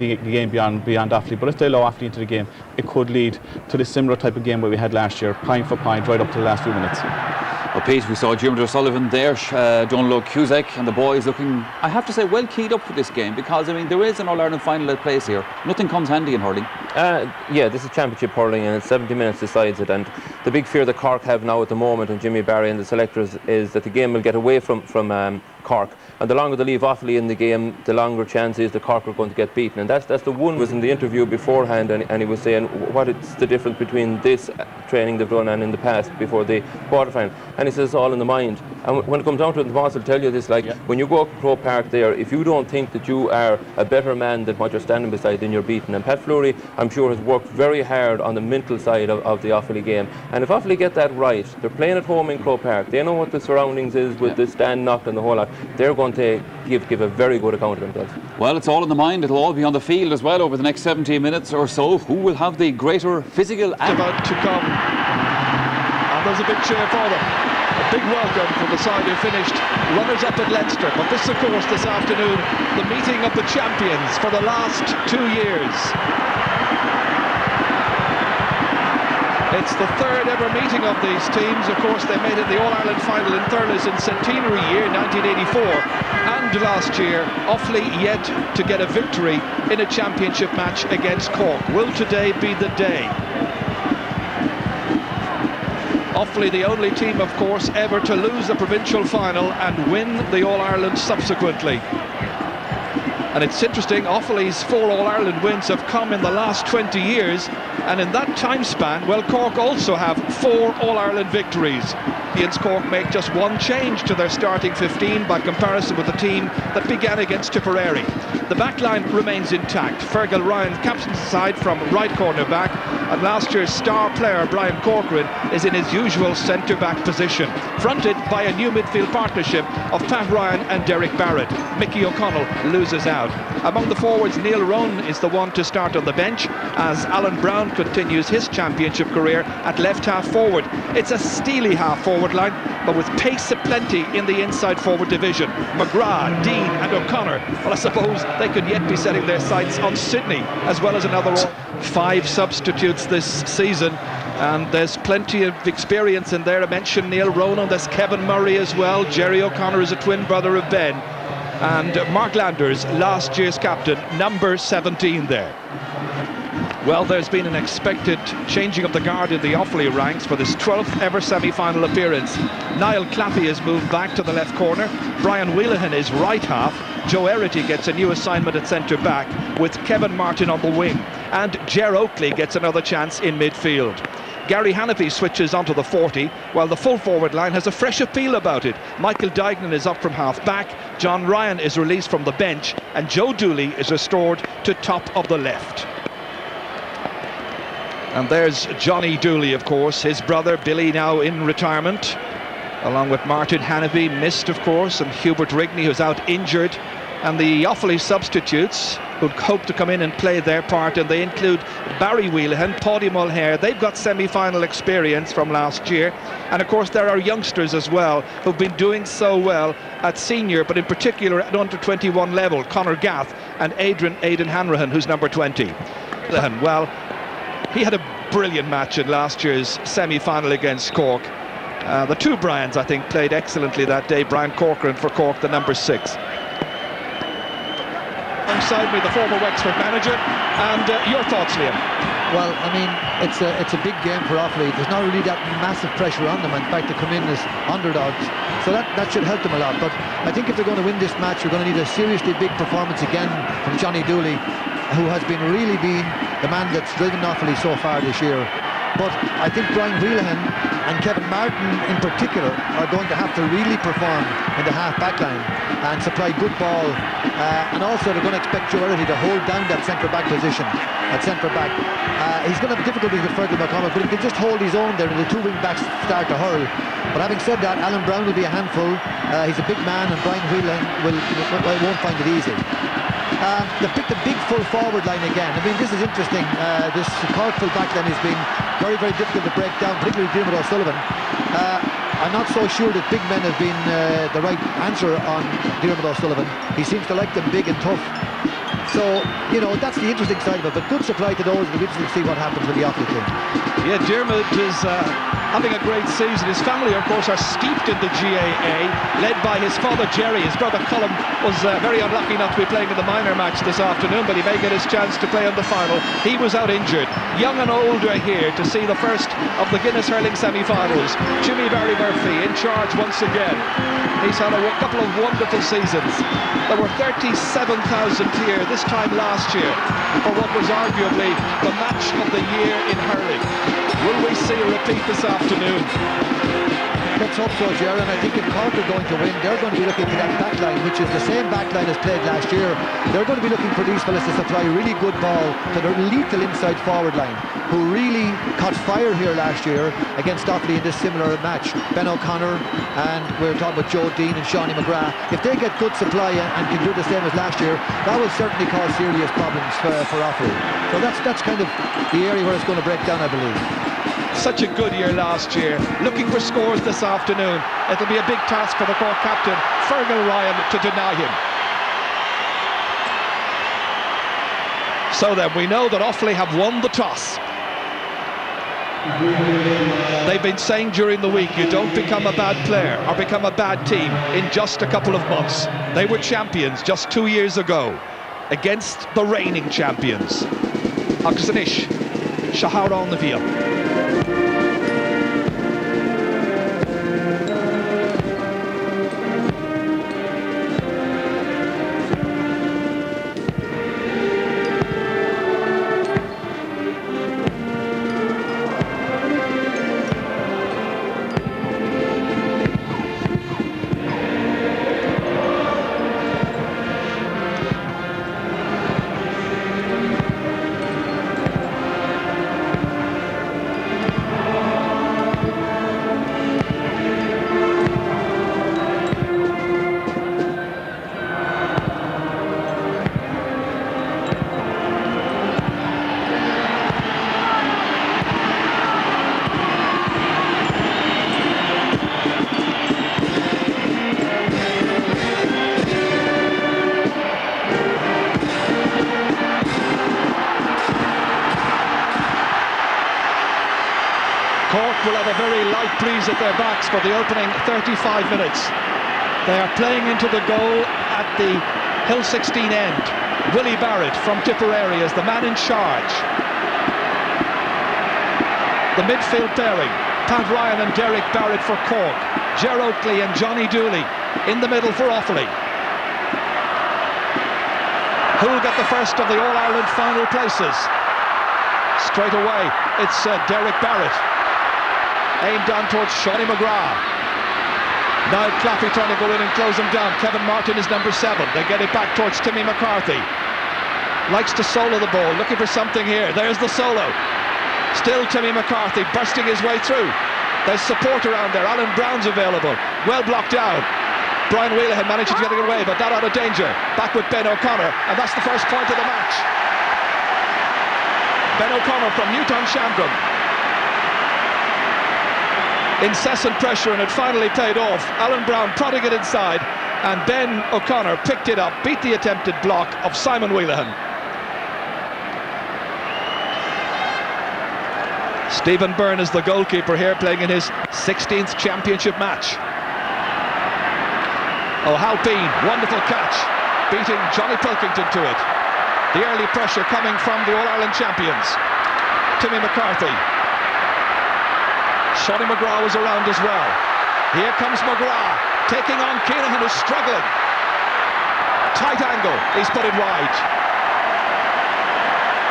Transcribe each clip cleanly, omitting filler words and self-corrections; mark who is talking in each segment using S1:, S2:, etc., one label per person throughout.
S1: the game beyond Offaly, but if they allow Offaly into the game, it could lead to the similar type of game where we had last year, point for point, right up to the last few minutes.
S2: Well, Pete, we saw Jim O'Sullivan there, Donald Cusack and the boys looking, I have to say, well keyed up for this game, because I mean there is an All-Ireland final at place here. Nothing comes handy in hurling.
S3: Yeah, this is championship hurling and it's 70 minutes decides it, and the big fear that Cork have now at the moment, and Jimmy Barry and the selectors, is that the game will get away from Cork, and the longer they leave Offaly in the game, the longer chance is that Cork are going to get beaten. And that's the one was in the interview beforehand, and he was saying what is the difference between this training they've done and in the past before the quarterfinal, and he says it's all in the mind. And when it comes down to it, the boss will tell you this, like, when you go up to Croke Park there, if you don't think that you are a better man than what you're standing beside, then you're beaten. And Pat Fleury, I'm sure, has worked very hard on the mental side of the Offaly game, and if Offaly get that right, they're playing at home in Croke Park, they know what the surroundings is with the stand knocked and the whole lot, they're going to give a very good account of themselves.
S2: Well, it's all in the mind. It'll all be on the field as well over the next 17 minutes or so. Who will have the greater physical
S4: about to come, and there's a big cheer for them. A big welcome from the side who finished runners-up at Leinster. But this, of course, this afternoon, the meeting of the champions for the last 2 years. It's the third ever meeting of these teams. Of course, they made it the All-Ireland final in Thurles in centenary year 1984, and last year Offaly yet to get a victory in a championship match against Cork. Will today be the day? Offaly, the only team, of course, ever to lose the provincial final and win the All-Ireland subsequently. And it's interesting, Offaly's 4 All-Ireland wins have come in the last 20 years, and in that time span, well, Cork also have 4 All-Ireland victories. Against Cork make just one change to their starting 15 by comparison with the team that began against Tipperary. The back line remains intact. Fergal Ryan captains the side from right corner back, and last year's star player Brian Corcoran is in his usual centre-back position, fronted by a new midfield partnership of Pat Ryan and Derek Barrett. Mickey O'Connell loses out. Among the forwards, Neil Rowan is the one to start on the bench, as Alan Brown continues his championship career at left half forward. It's a steely half forward line, but with pace aplenty in the inside forward division. McGrath, Dean and O'Connor, well, I suppose they could yet be setting their sights on Sydney as well as another 5 substitutes this season, and there's plenty of experience in there. I mentioned Neil Ronan, there's Kevin Murray as well. Jerry O'Connor is a twin brother of Ben, and Mark Landers, last year's captain, number 17 there. Well, there's been an expected changing of the guard in the Offaly ranks for this 12th ever semi-final appearance. Niall Claffey has moved back to the left corner. Brian Wheelahan is right half. Joe Erity gets a new assignment at centre-back with Kevin Martin on the wing. And Ger Oakley gets another chance in midfield. Gary Hanappi switches onto the 40, while the full forward line has a fresh appeal about it. Michael Dignan is up from half-back, John Ryan is released from the bench, and Joe Dooley is restored to top of the left. And there's Johnny Dooley, of course, his brother Billy now in retirement, along with Martin Hanappi, missed of course, and Hubert Rigney, who's out injured. And the Offaly substitutes who'd hope to come in and play their part, and they include Barry Wheelahan, Paddy Mulhare. They've got semi-final experience from last year, and of course there are youngsters as well who've been doing so well at senior, but in particular at under 21 level. Conor Gath and Aidan Hanrahan, who's number 20. Well, he had a brilliant match in last year's semi-final against Cork. The 2 Brians, I think, played excellently that day. Brian Corcoran for Cork, the number 6. Alongside me, the former Wexford manager, and your thoughts, Liam?
S5: Well, I mean, it's a big game for Offaly. There's not really that massive pressure on them. In fact, they come in as underdogs, so that should help them a lot. But I think if they're going to win this match, you're going to need a seriously big performance again from Johnny Dooley, who has really been the man that's driven Offaly so far this year. But I think Brian Wheelahan and Kevin Martin in particular are going to have to really perform in the half-back line and supply good ball, and also they're going to expect Joe Erity to hold down that centre-back position at centre-back. He's going to have difficulties with Fergal McConnell, but he can just hold his own there and the 2 wing-backs start to hurl. But having said that, Alan Brown will be a handful. He's a big man, and Brian Wheelahan won't find it easy. They picked a big full forward line again. I mean, this is interesting. This Cork full back line has been very, very difficult to break down, particularly Diarmuid O'Sullivan. I'm not so sure that big men have been the right answer on Diarmuid O'Sullivan. He seems to like them big and tough. So, you know, that's the interesting side of it. But good supply to those. It'll be interesting to see what happens with the Offaly team.
S4: Yeah, Dermot is having a great season. His family, of course, are steeped in the GAA, led by his father Jerry. His brother Colm was very unlucky not to be playing in the minor match this afternoon, but he may get his chance to play in the final. He was out injured. Young and older here to see the first of the Guinness Hurling semi-finals. Jimmy Barry Murphy in charge once again. He's had a couple of wonderful seasons. There were 37,000 here this time last year for what was arguably the match of the year in hurling. Will we see a repeat this afternoon?
S5: Let's hope so, Gerard. And I think if Cork are going to win, they're going to be looking to that back line, which is the same back line as played last year. They're going to be looking for these fellas to supply really good ball to their lethal inside forward line, who really caught fire here last year against Offaly in this similar match. Ben O'Connor, and we're talking about Joe Dean and Shawnee McGrath. If they get good supply and can do the same as last year, that will certainly cause serious problems for Offaly. So that's kind of the area where it's going to break down, I believe.
S4: Such a good year last year. Looking for scores this afternoon. It'll be a big task for the Cork captain, Fergal Ryan, to deny him. So then, we know that Offaly have won the toss. They've been saying during the week, you don't become a bad player or become a bad team in just a couple of months. They were champions just 2 years ago against the reigning champions. Agus Anish, Shahar on the Via. Cork will have a very light breeze at their backs for the opening 35 minutes. They are playing into the goal at the Hill 16 end. Willie Barrett from Tipperary is the man in charge. The midfield pairing, Pat Ryan and Derek Barrett for Cork, Ger Oakley and Johnny Dooley in the middle for Offaly. Who'll get the first of the All-Ireland final places? Straight away, it's Derek Barrett. Aimed down towards Shawnee McGrath. Now Claffey trying to go in and close him down. Kevin Martin is number 7. They get it back towards Timmy McCarthy. Likes to solo the ball, looking for something here. There's the solo. Still Timmy McCarthy bursting his way through. There's support around there. Alan Brown's available. Well blocked down. Brian Wheelahan managing to get it away, but not out of danger. Back with Ben O'Connor, and that's the first point of the match. Ben O'Connor from Newtown Shandrum. Incessant pressure, and it finally paid off. Alan Brown prodding it inside, and Ben O'Connor picked it up, beat the attempted block of Simon Wheelahan. Stephen Byrne is the goalkeeper here, playing in his 16th championship match. O'Halpine, wonderful catch, beating Johnny Pilkington to it. The early pressure coming from the All-Ireland champions. Timmy McCarthy. Shawnee McGrath was around as well. Here comes McGrath, taking on Keenan, who's struggling. Tight angle, he's put it wide.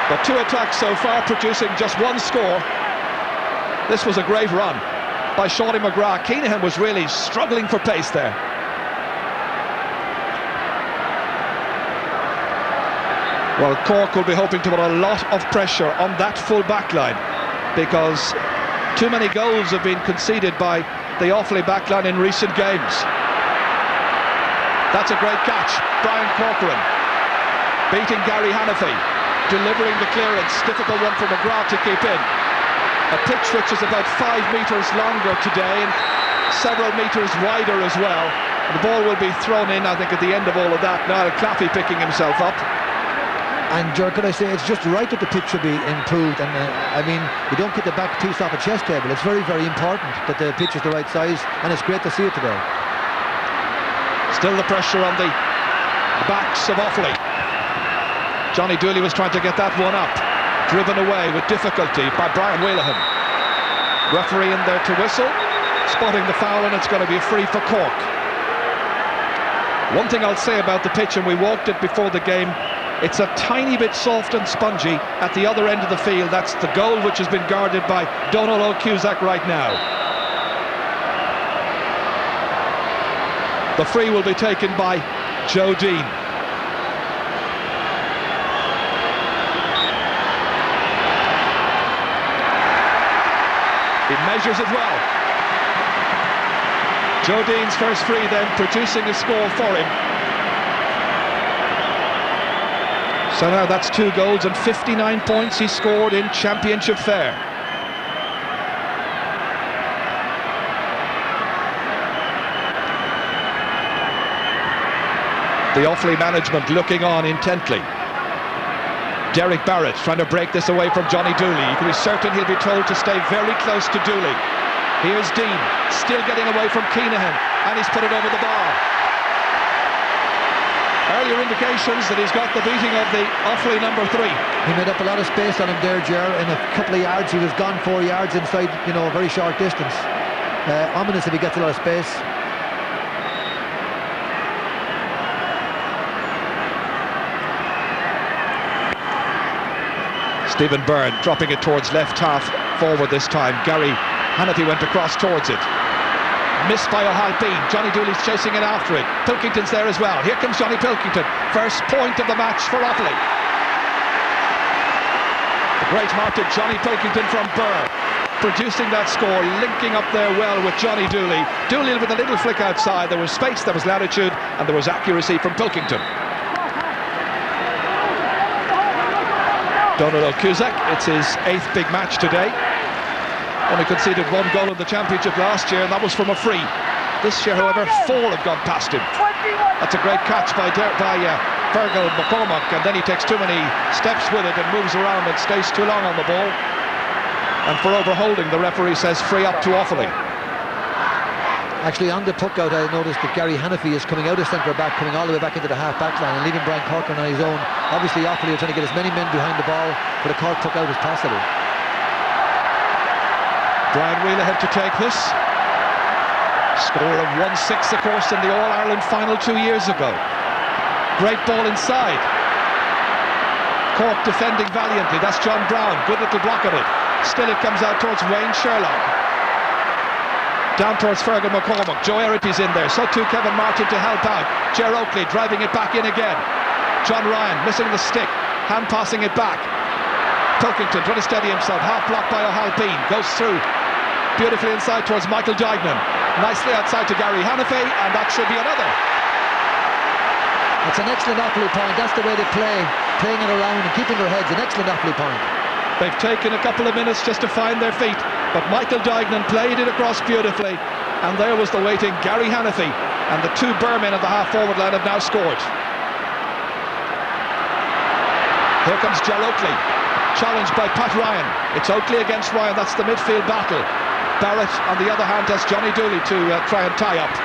S4: But 2 attacks so far, producing just 1 score. This was a great run by Shawnee McGrath. Keenan was really struggling for pace there. Well, Cork will be hoping to put a lot of pressure on that full back line, because too many goals have been conceded by the Offaly backline in recent games. That's a great catch. Brian Corcoran beating Gary Hannafy, delivering the clearance. Difficult one for McGrath to keep in. A pitch which is about 5 metres longer today and several metres wider as well. The ball will be thrown in, I think, at the end of all of that. Now Claffey picking himself up.
S5: And Ger, could I say, it's just right that the pitch should be improved. And I mean, you don't get the back piece off a chess table. It's very, very important that the pitch is the right size, and it's great to see it today.
S4: Still the pressure on the backs of Offaly. Johnny Dooley was trying to get that one up, driven away with difficulty by Brian Wheelahan. Referee in there to whistle, spotting the foul, and it's going to be a free for Cork. One thing I'll say about the pitch, and we walked it before the game, it's a tiny bit soft and spongy at the other end of the field. That's the goal which has been guarded by Donal O'Cusack right now. The free will be taken by Joe Dean. He measures it well. Joe Dean's first free then, producing a score for him. So now that's 2 goals and 59 points he scored in championship fare. The Offaly management looking on intently. Derek Barrett trying to break this away from Johnny Dooley. You can be certain he'll be told to stay very close to Dooley. Here's Dean, still getting away from Keenahan, and he's put it over the bar. Earlier indications that he's got the beating of the Offaly number 3.
S5: He made up a lot of space on him there, Ger. In a couple of yards, he was gone 4 yards inside, you know, a very short distance. Ominous if he gets a lot of space.
S4: Stephen Byrne dropping it towards left half forward this time. Gary Hannafy went across towards it. Missed by O'Halpine. Johnny Dooley's chasing it after it. Pilkington's there as well. Here comes Johnny Pilkington. First point of the match for Offaly. The great hearted Johnny Pilkington from Burr, producing that score, linking up there well with Johnny Dooley. Dooley with a little flick outside. There was space, there was latitude, and there was accuracy from Pilkington. Donal O'Cusack, it's his 8th big match today. Only conceded 1 goal in the championship last year, and that was from a free. This year, however, 4 have gone past him. That's a great catch by Fergal McCormack, and then he takes too many steps with it and moves around and stays too long on the ball. And for overholding, the referee says free up to Offaly.
S5: Actually, on the puck out, I noticed that Gary Hannafy is coming out of centre-back, coming all the way back into the half-back line and leaving Brian Corcoran on his own. Obviously, Offaly are trying to get as many men behind the ball for the Cork puck out as possible.
S4: Brian Wheelahan to take this. Score of 1-6, of course, in the All-Ireland final 2 years ago. Great ball inside. Cork defending valiantly. That's John Brown. Good little block on it. Still it comes out towards Wayne Sherlock. Down towards Fergal McCormack. Joe Erity's in there. So too Kevin Martin to help out. Ger Oakley driving it back in again. John Ryan missing the stick. Hand passing it back. Pilkington trying to steady himself. Half blocked by O'Halpine. Goes through beautifully inside towards Michael Duignan. Nicely outside to Gary Hannafy, and that should be another.
S5: It's an excellent Offaly point. That's the way they play, playing it around and keeping their heads. An excellent Offaly point.
S4: They've taken a couple of minutes just to find their feet, but Michael Duignan played it across beautifully, and there was the waiting Gary Hannafy, and the 2 Burmen of the half-forward line have now scored. Here comes Ger Oakley, challenged by Pat Ryan. It's Oakley against Ryan. That's the midfield battle. Barrett, on the other hand, has Johnny Dooley to try and tie up.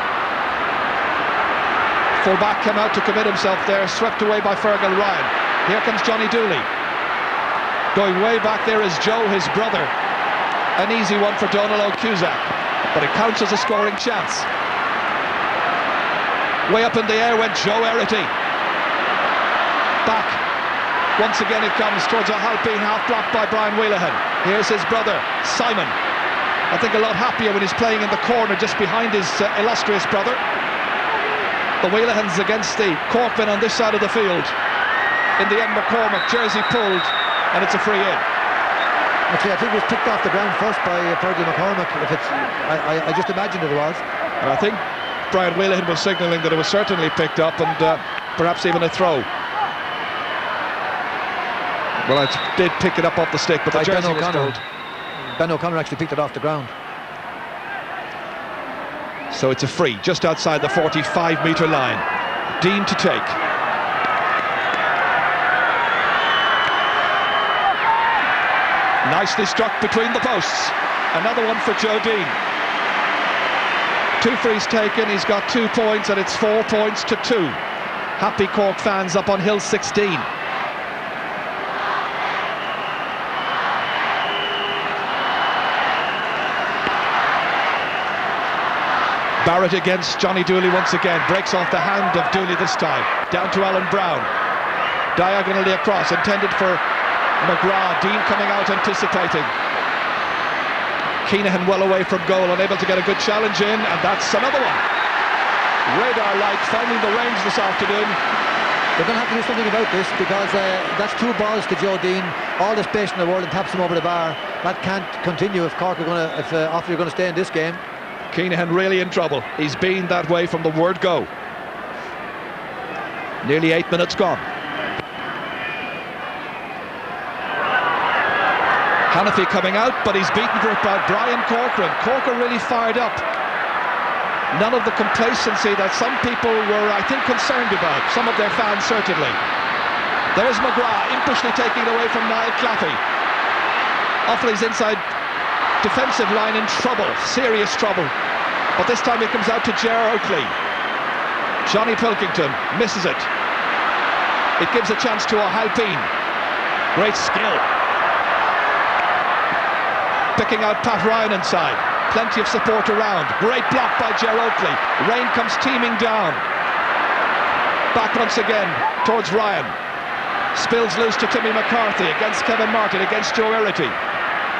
S4: Full back came out to commit himself there, swept away by Fergal Ryan. Here comes Johnny Dooley. Going way back there is Joe, his brother. An easy one for Donal O'Cusack, but it counts as a scoring chance. Way up in the air went Joe Erity. Back. Once again it comes towards O'Halpine, half blocked by Brian Wheelahan. Here's his brother, Simon. I think a lot happier when he's playing in the corner just behind his illustrious brother. The Wheelahans against the Corkmen on this side of the field. In the end, McCormack, jersey pulled, and it's a free in.
S5: Actually, I think it was picked off the ground first by Fergal McCormack. If it's, I just imagined it was.
S4: And I think Brian Wheelahan was signalling that it was certainly picked up, and perhaps even a throw. Well, it did pick it up off the stick, but the jersey was pulled.
S5: Ben O'Connor actually picked it off the ground.
S4: So it's a free, just outside the 45-metre line. Dean to take. Nicely struck between the posts. Another one for Joe Dean. 2 frees taken, he's got 2 points, and it's 4 points to 2. Happy Cork fans up on Hill 16. Barrett against Johnny Dooley once again, breaks off the hand of Dooley this time, down to Alan Brown, diagonally across, intended for McGrath. Dean coming out anticipating. Keenahan well away from goal, unable to get a good challenge in, and that's another one. Radar light finding the range this afternoon.
S5: They're going to have to do something about this, because that's 2 balls to Joe Dean, all the space in the world, and taps him over the bar. That can't continue if Cork are going to, if Offaly are going to stay in this game.
S4: Keenahan really in trouble. He's been that way from the word go. Nearly 8 minutes gone. Hannafy coming out, but he's beaten for it by Brian Corcoran. Cork are really fired up. None of the complacency that some people were, I think, concerned about. Some of their fans, certainly. There's McGrath, impishly taking it away from Niall Claffey. Offaly's inside defensive line in trouble, serious trouble. But this time it comes out to Ger Oakley. Johnny Pilkington misses it. It gives a chance to O'Halpine. Great skill. Picking out Pat Ryan inside. Plenty of support around. Great block by Ger Oakley. Rain comes teeming down. Back once again towards Ryan. Spills loose to Timmy McCarthy against Kevin Martin, against Joe Erity.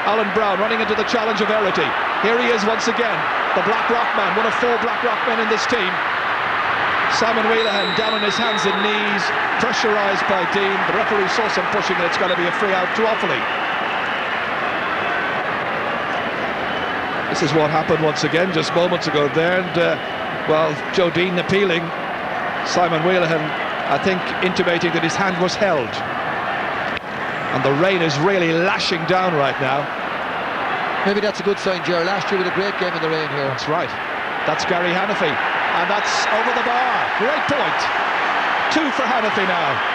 S4: Alan Brown running into the challenge of Erity. Here he is once again, the Black Rock man, one of 4 Black Rock men in this team. Simon Wheelahan down on his hands and knees, pressurised by Dean. The referee saw some pushing, and it's going to be a free out to Offaly. This is what happened once again just moments ago there, and well, Joe Dean appealing, Simon Wheelahan, I think, intimating that his hand was held. And the rain is really lashing down right now.
S5: Maybe that's a good sign, Ger. Last year with a great game in the rain here.
S4: That's right. That's Gary Hannafy, and that's over the bar. Great point. 2 for Hannafy now.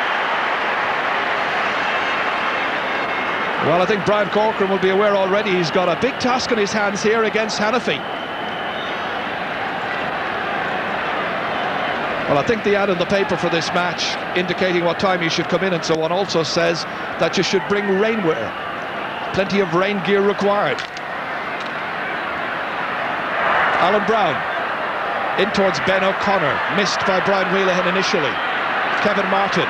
S4: Well, I think Brian Corcoran will be aware already he's got a big task on his hands here against Hannafy. Well, I think the ad in the paper for this match, indicating what time you should come in and so on, also says that you should bring rainwear. Plenty of rain gear required. Alan Brown in towards Ben O'Connor, missed by Brian Wheelahan initially. Kevin Martin.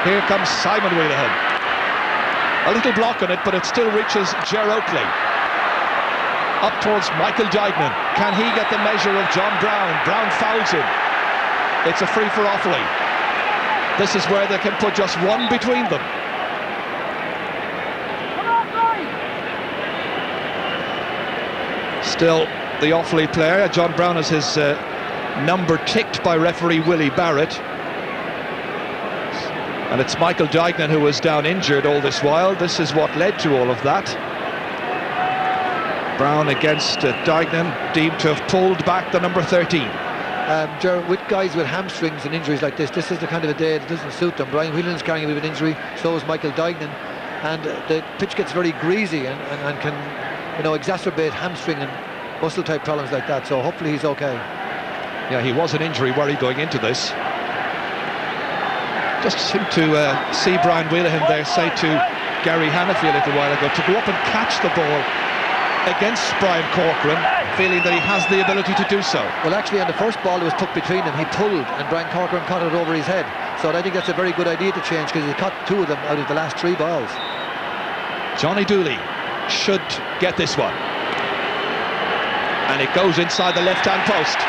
S4: Here comes Simon Wheelahan. A little block on it, but it still reaches Ger Oakley. Up towards Michael Dignan. Can he get the measure of John Brown? Brown fouls him. It's a free for Offaly. This is where they can put just 1 between them. Still, the Offaly player, John Brown, has his number ticked by referee Willie Barrett. And it's Michael Dignan who was down injured all this while. This is what led to all of that. Brown against Dignan, deemed to have pulled back the number 13.
S5: With guys with hamstrings and injuries like this is the kind of a day that doesn't suit them. Brian Whelan's carrying a bit of an injury, so is Michael Dignan, and the pitch gets very greasy and can, you know, exacerbate hamstring and muscle type problems like that. So hopefully he's okay.
S4: Yeah, he was an injury worry going into this. Just seemed to see Brian Wheelahan there say to Gary Hannafy a little while ago to go up and catch the ball against Brian Corcoran, feeling that he has the ability to do so.
S5: Well, actually, on the first ball that was tucked between them, he pulled, and Brian Corcoran caught it over his head. So I think that's a very good idea to change, because he caught 2 of them out of the last 3 balls.
S4: Johnny Dooley should get this one. And it goes inside the left-hand post.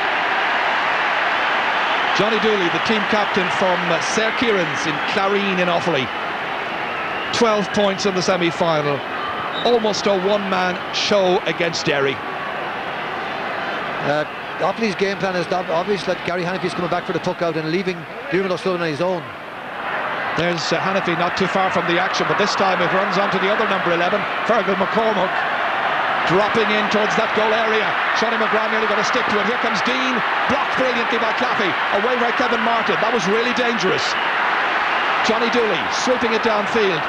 S4: Johnny Dooley, the team captain from Sir Kieran's in Clarine in Offaly. 12 points in the semi-final. Almost a one-man show against Derry.
S5: Offaly's game plan is obvious that Gary Hannafy's coming back for the puck out and leaving O'Sullivan on his own.
S4: There's Hannafy not too far from the action, but this time it runs onto the other number 11, Fergal McCormack, dropping in towards that goal area. Shonny McGrath nearly got to stick to it. Here comes Dean, blocked brilliantly by Claffey, away by Kevin Martin. That was really dangerous. Johnny Dooley sweeping it downfield.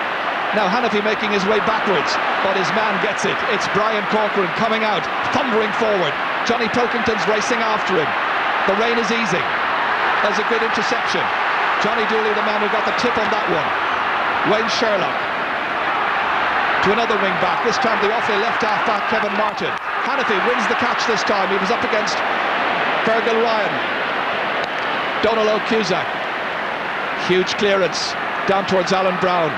S4: Now Hannify making his way backwards, but his man gets it. It's Brian Corcoran coming out, thundering forward. Johnny Pilkington's racing after him. The rain is easing. There's a good interception. Johnny Dooley, the man who got the tip on that one. Wayne Sherlock to another wing back. This time the Offaly left half back, Kevin Martin. Hannify wins the catch this time. He was up against Fergal Ryan. Donald Cusack. Huge clearance down towards Alan Brown.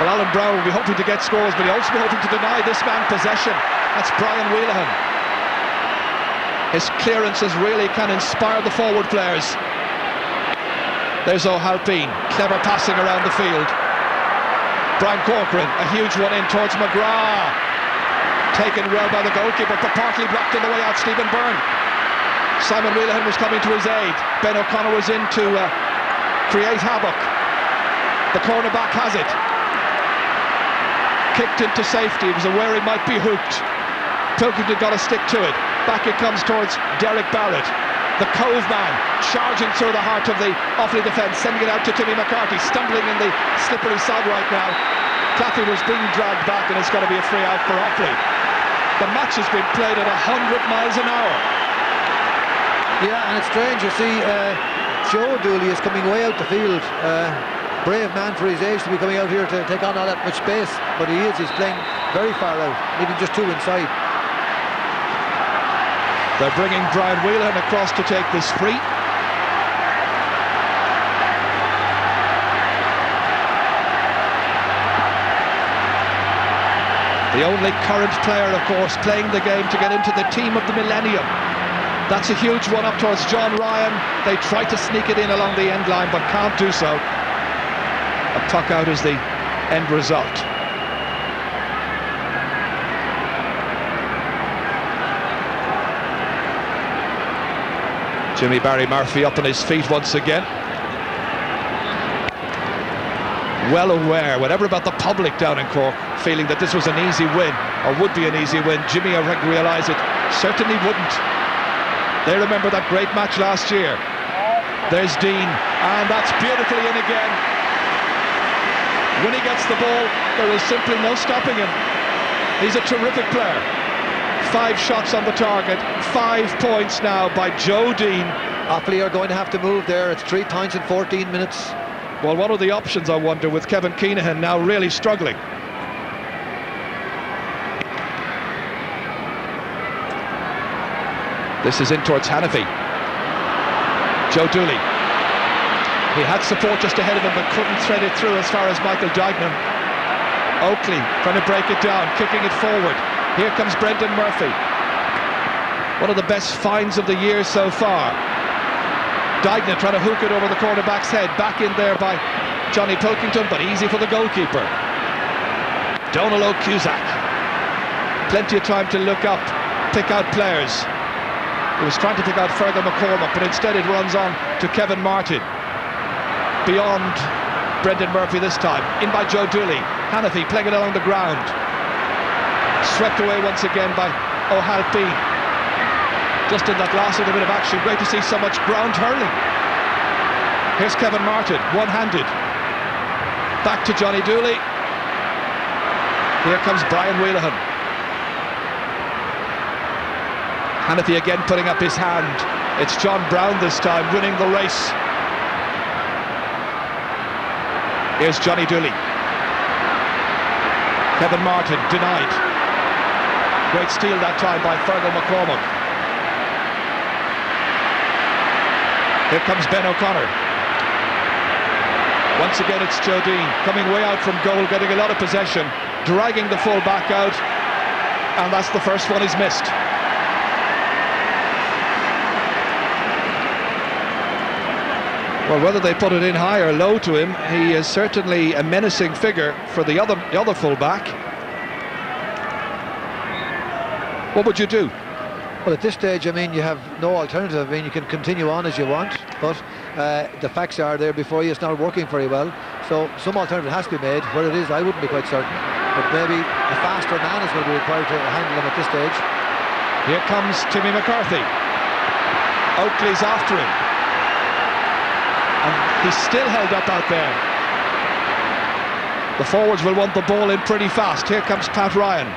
S4: Well, Alan Brown will be hoping to get scores, but he'll also be hoping to deny this man possession. That's Brian Wheelahan. His clearances really can inspire the forward players. There's O'Halpine, clever passing around the field. Brian Corcoran, a huge one in towards McGrath. Taken well by the goalkeeper, but partly blocked on the way out, Stephen Byrne. Simon Wheelahan was coming to his aid. Ben O'Connor was in to create havoc. The cornerback has it. Kicked into safety. He was aware he might be hooked. Pilkington got a stick to it. Back it comes towards Derek Barrett. The Cove man charging through the heart of the Offaly defence, sending it out to Timmy McCarthy, stumbling in the slippery side right now. Claffey was being dragged back, and it's going to be a free out for Offaly. The match has been played at 100 miles an hour.
S5: Yeah, and it's strange, you see, Joe Dooley is coming way out the field. Brave man for his age to be coming out here to take on all that much space, but he's playing very far out, leaving just two inside.
S4: They're bringing Brian Wheelahan across to take this free. The only current player, of course, playing the game to get into the team of the millennium. That's a huge one up towards John Ryan. They try to sneak it in along the end line, but can't do so. A tuck out is the end result. Jimmy Barry Murphy up on his feet once again. Well aware, whatever about the public down in Cork, feeling that this was an easy win, or would be an easy win. Jimmy, I realise it, certainly wouldn't. They remember that great match last year. There's Dean, and that's beautifully in again. When he gets the ball, there is simply no stopping him. He's a terrific player. 5 shots on the target, 5 points now by Joe Dean.
S5: Offaly are going to have to move there. It's 3 points in 14 minutes.
S4: Well, what are the options, I wonder, with Kevin Keenahan now really struggling? This is in towards Hannify. Joe Dooley. He had support just ahead of him, but couldn't thread it through as far as Michael Dignam. Oakley trying to break it down, kicking it forward. Here comes Brendan Murphy. One of the best finds of the year so far. Dignam trying to hook it over the cornerback's head. Back in there by Johnny Pilkington, but easy for the goalkeeper. Donald Cusack. Plenty of time to look up, pick out players. He was trying to pick out Fergal McCormack, but instead it runs on to Kevin Martin. Beyond Brendan Murphy this time. In by Joe Dooley. Hannify playing it along the ground. Swept away once again by O'Halpine. Just in that last little bit of action. Great to see so much ground hurling. Here's Kevin Martin, one-handed. Back to Johnny Dooley. Here comes Brian Wheelahan. Hannify again putting up his hand. It's John Brown this time winning the race. Here's Johnny Dooley. Kevin Martin denied. Great steal that time by Fergal McCormack. Here comes Ben O'Connor. Once again it's Joe Dean coming way out from goal, getting a lot of possession, dragging the full back out, and that's the first one he's missed. Well, whether they put it in high or low to him, he is certainly a menacing figure for the other full-back. What would you do?
S5: Well, at this stage, I mean, you have no alternative. I mean, you can continue on as you want, but the facts are there before you. It's not working very well. So some alternative has to be made. Where it is, I wouldn't be quite certain. But maybe a faster man is going to be required to handle them at this stage.
S4: Here comes Timmy McCarthy. Oakley's after him. And he's still held up out there. The forwards will want the ball in pretty fast. Here comes Pat Ryan,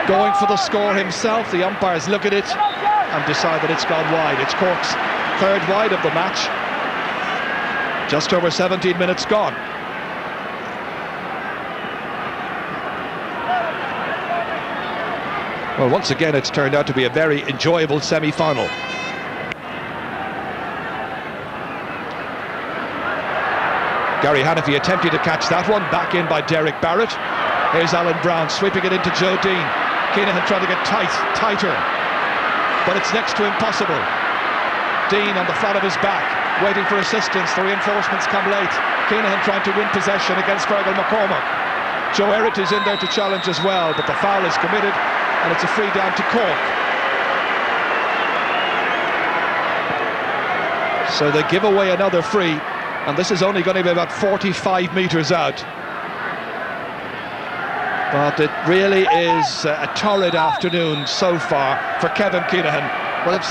S4: going for the score himself. The umpires look at it and decide that it's gone wide. It's Cork's third wide of the match. Just over 17 minutes gone. Well, once again, it's turned out to be a very enjoyable semi-final. Gary Hannafy attempting to catch that one, back in by Derek Barrett. Here's Alan Brown sweeping it into Joe Dean. Keenahan trying to get tighter, but it's next to impossible. Dean on the flat of his back, waiting for assistance. The reinforcements come late. Keenahan trying to win possession against Fergal McCormack. Joe Errett is in there to challenge as well, but the foul is committed, and it's a free down to Cork. So they give away another free, and this is only going to be about 45 metres out. But it really is a torrid afternoon so far for Kevin Keenahan.
S5: Well,
S4: in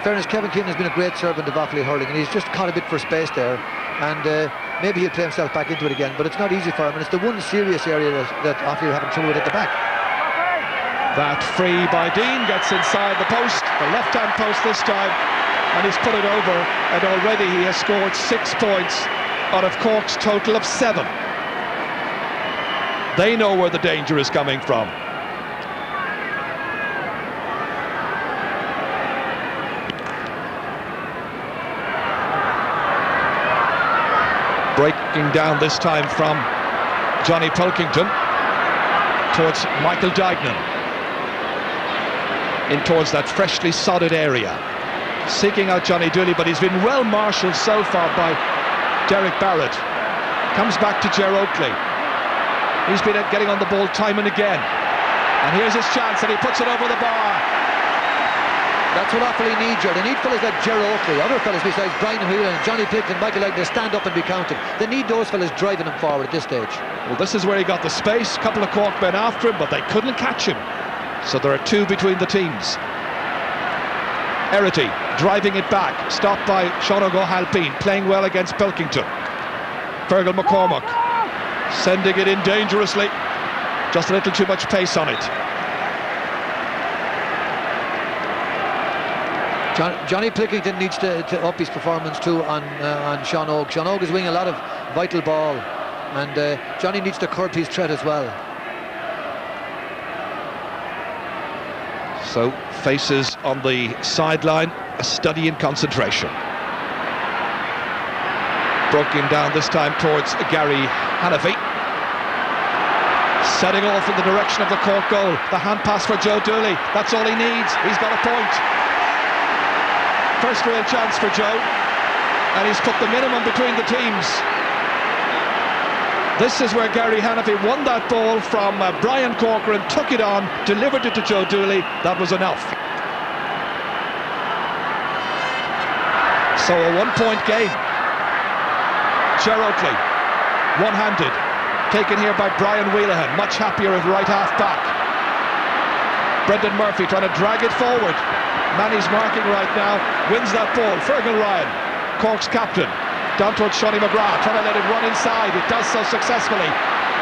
S5: fairness, Kevin Keenahan has been a great servant of Offaly hurling, and he's just caught a bit for space there, and maybe he'll play himself back into it again, but it's not easy for him, and it's the one serious area that Offaly are having trouble with at the back.
S4: That free by Dean gets inside the post, the left-hand post this time, and he's put it over, and already he has scored 6 points out of Cork's total of 7. They know where the danger is coming from. Breaking down this time from Johnny Pilkington towards Michael Dignan, in towards that freshly sodded area, seeking out Johnny Dooley, but he's been well marshalled so far by Derek Barrett. Comes back to Ger Oakley. He's been getting on the ball time and again, and here's his chance, and he puts it over the bar.
S5: That's what Offaly need, Ger. They need fellas like Ger Oakley, other fellas besides Brian Whelan, Johnny Pilkington, Michael Lightner to stand up and be counted. They need those fellas driving them forward at this stage.
S4: Well, this is where he got the space. A couple of Cork men after him, but they couldn't catch him. So there are 2 between the teams. Erity driving it back, stopped by Sean O'Halpine, playing well against Pilkington. Fergal McCormack sending it in dangerously, just a little too much pace on it.
S5: Johnny Pilkington needs to up his performance too on Sean Oak. Sean Oak is winning a lot of vital ball, and Johnny needs to curb his threat as well.
S4: So faces on the sideline, a study in concentration. Broken down this time towards Gary Hannafy, setting off in the direction of the Cork goal. The hand pass for Joe Dooley, that's all he needs. He's got a point. First real chance for Joe, and he's put the minimum between the teams. This is where Gary Hannafy won that ball from Brian Corcoran, took it on, delivered it to Joe Dooley. That was enough. So a 1-point game. Ger Oakley, one-handed, taken here by Brian Whelan, much happier at right half back. Brendan Murphy trying to drag it forward. Manny's marking right now, wins that ball. Fergal Ryan, Cork's captain, down towards Shawnee McGrath, trying to let it run inside. It does so successfully.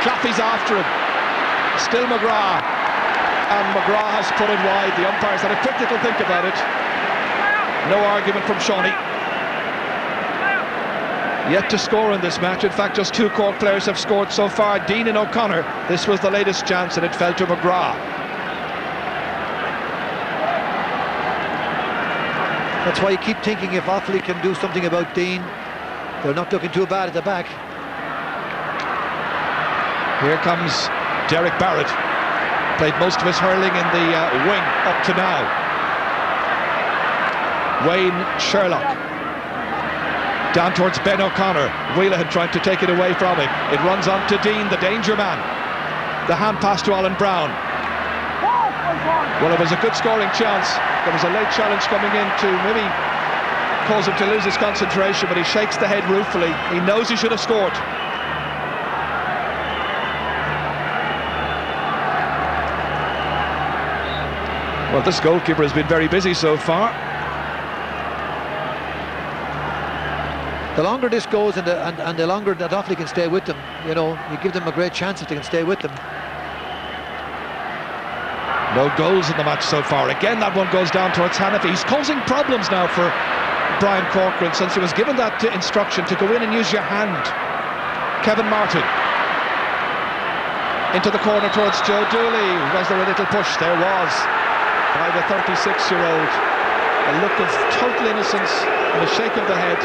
S4: Claffey's after him. Still McGrath, and McGrath has put it wide. The umpires had a quick little think about it. No argument from Shawnee. Yet to score in this match. In fact, just 2 Cork players have scored so far, Dean and O'Connor. This was the latest chance, and it fell to McGrath.
S5: That's why you keep thinking if Offaly can do something about Dean, they're not looking too bad at the back.
S4: Here comes Derek Barrett. Played most of his hurling in the wing up to now. Wayne Sherlock. Down towards Ben O'Connor. Whelan trying to take it away from him. It runs on to Dean, the danger man. The hand pass to Alan Brown. Well, it was a good scoring chance. There was a late challenge coming in to maybe cause him to lose his concentration, but he shakes the head ruefully. He knows he should have scored. Well, this goalkeeper has been very busy so far.
S5: The longer this goes and the longer that Offaly can stay with them, you know, you give them a great chance if they can stay with them.
S4: No goals in the match so far. Again, that one goes down towards Hannafy. He's causing problems now for Brian Corcoran since he was given that instruction to go in and use your hand. Kevin Martin. Into the corner towards Joe Dooley. Was there a little push? There was. By the 36-year-old. A look of total innocence and a shake of the head.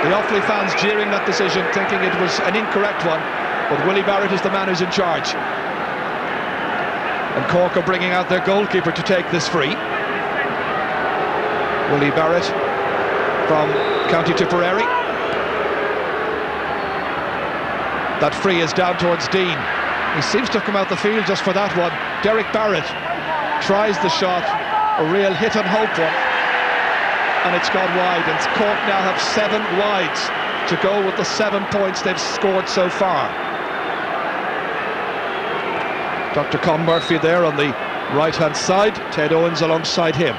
S4: The Offaly fans jeering that decision, thinking it was an incorrect one. But Willie Barrett is the man who's in charge. And Cork are bringing out their goalkeeper to take this free. Willie Barrett from County Tipperary. That free is down towards Dean. He seems to have come out the field just for that one. Derek Barrett tries the shot, a real hit and hope one. And it's gone wide, and Cork now have 7 wides to go with the 7 points they've scored so far. Dr. Con Murphy there on the right-hand side, Ted Owens alongside him.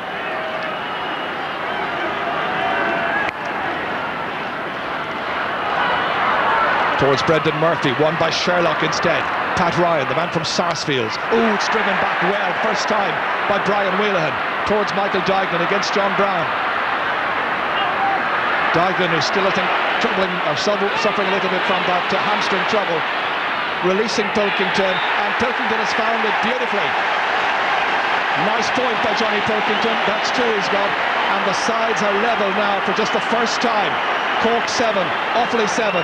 S4: Towards Brendan Murphy, won by Sherlock instead. Pat Ryan, the man from Sarsfields. Ooh, it's driven back well, first time by Brian Wheelahan. Towards Michael Duignan against John Brown. Duignan, who's still, I think, suffering a little bit from that hamstring trouble. Releasing Pilkington, and Pilkington has found it beautifully. Nice point by Johnny Pilkington. That's 2 he's got, and the sides are level now for just the first time. Cork 7, Offaly 7.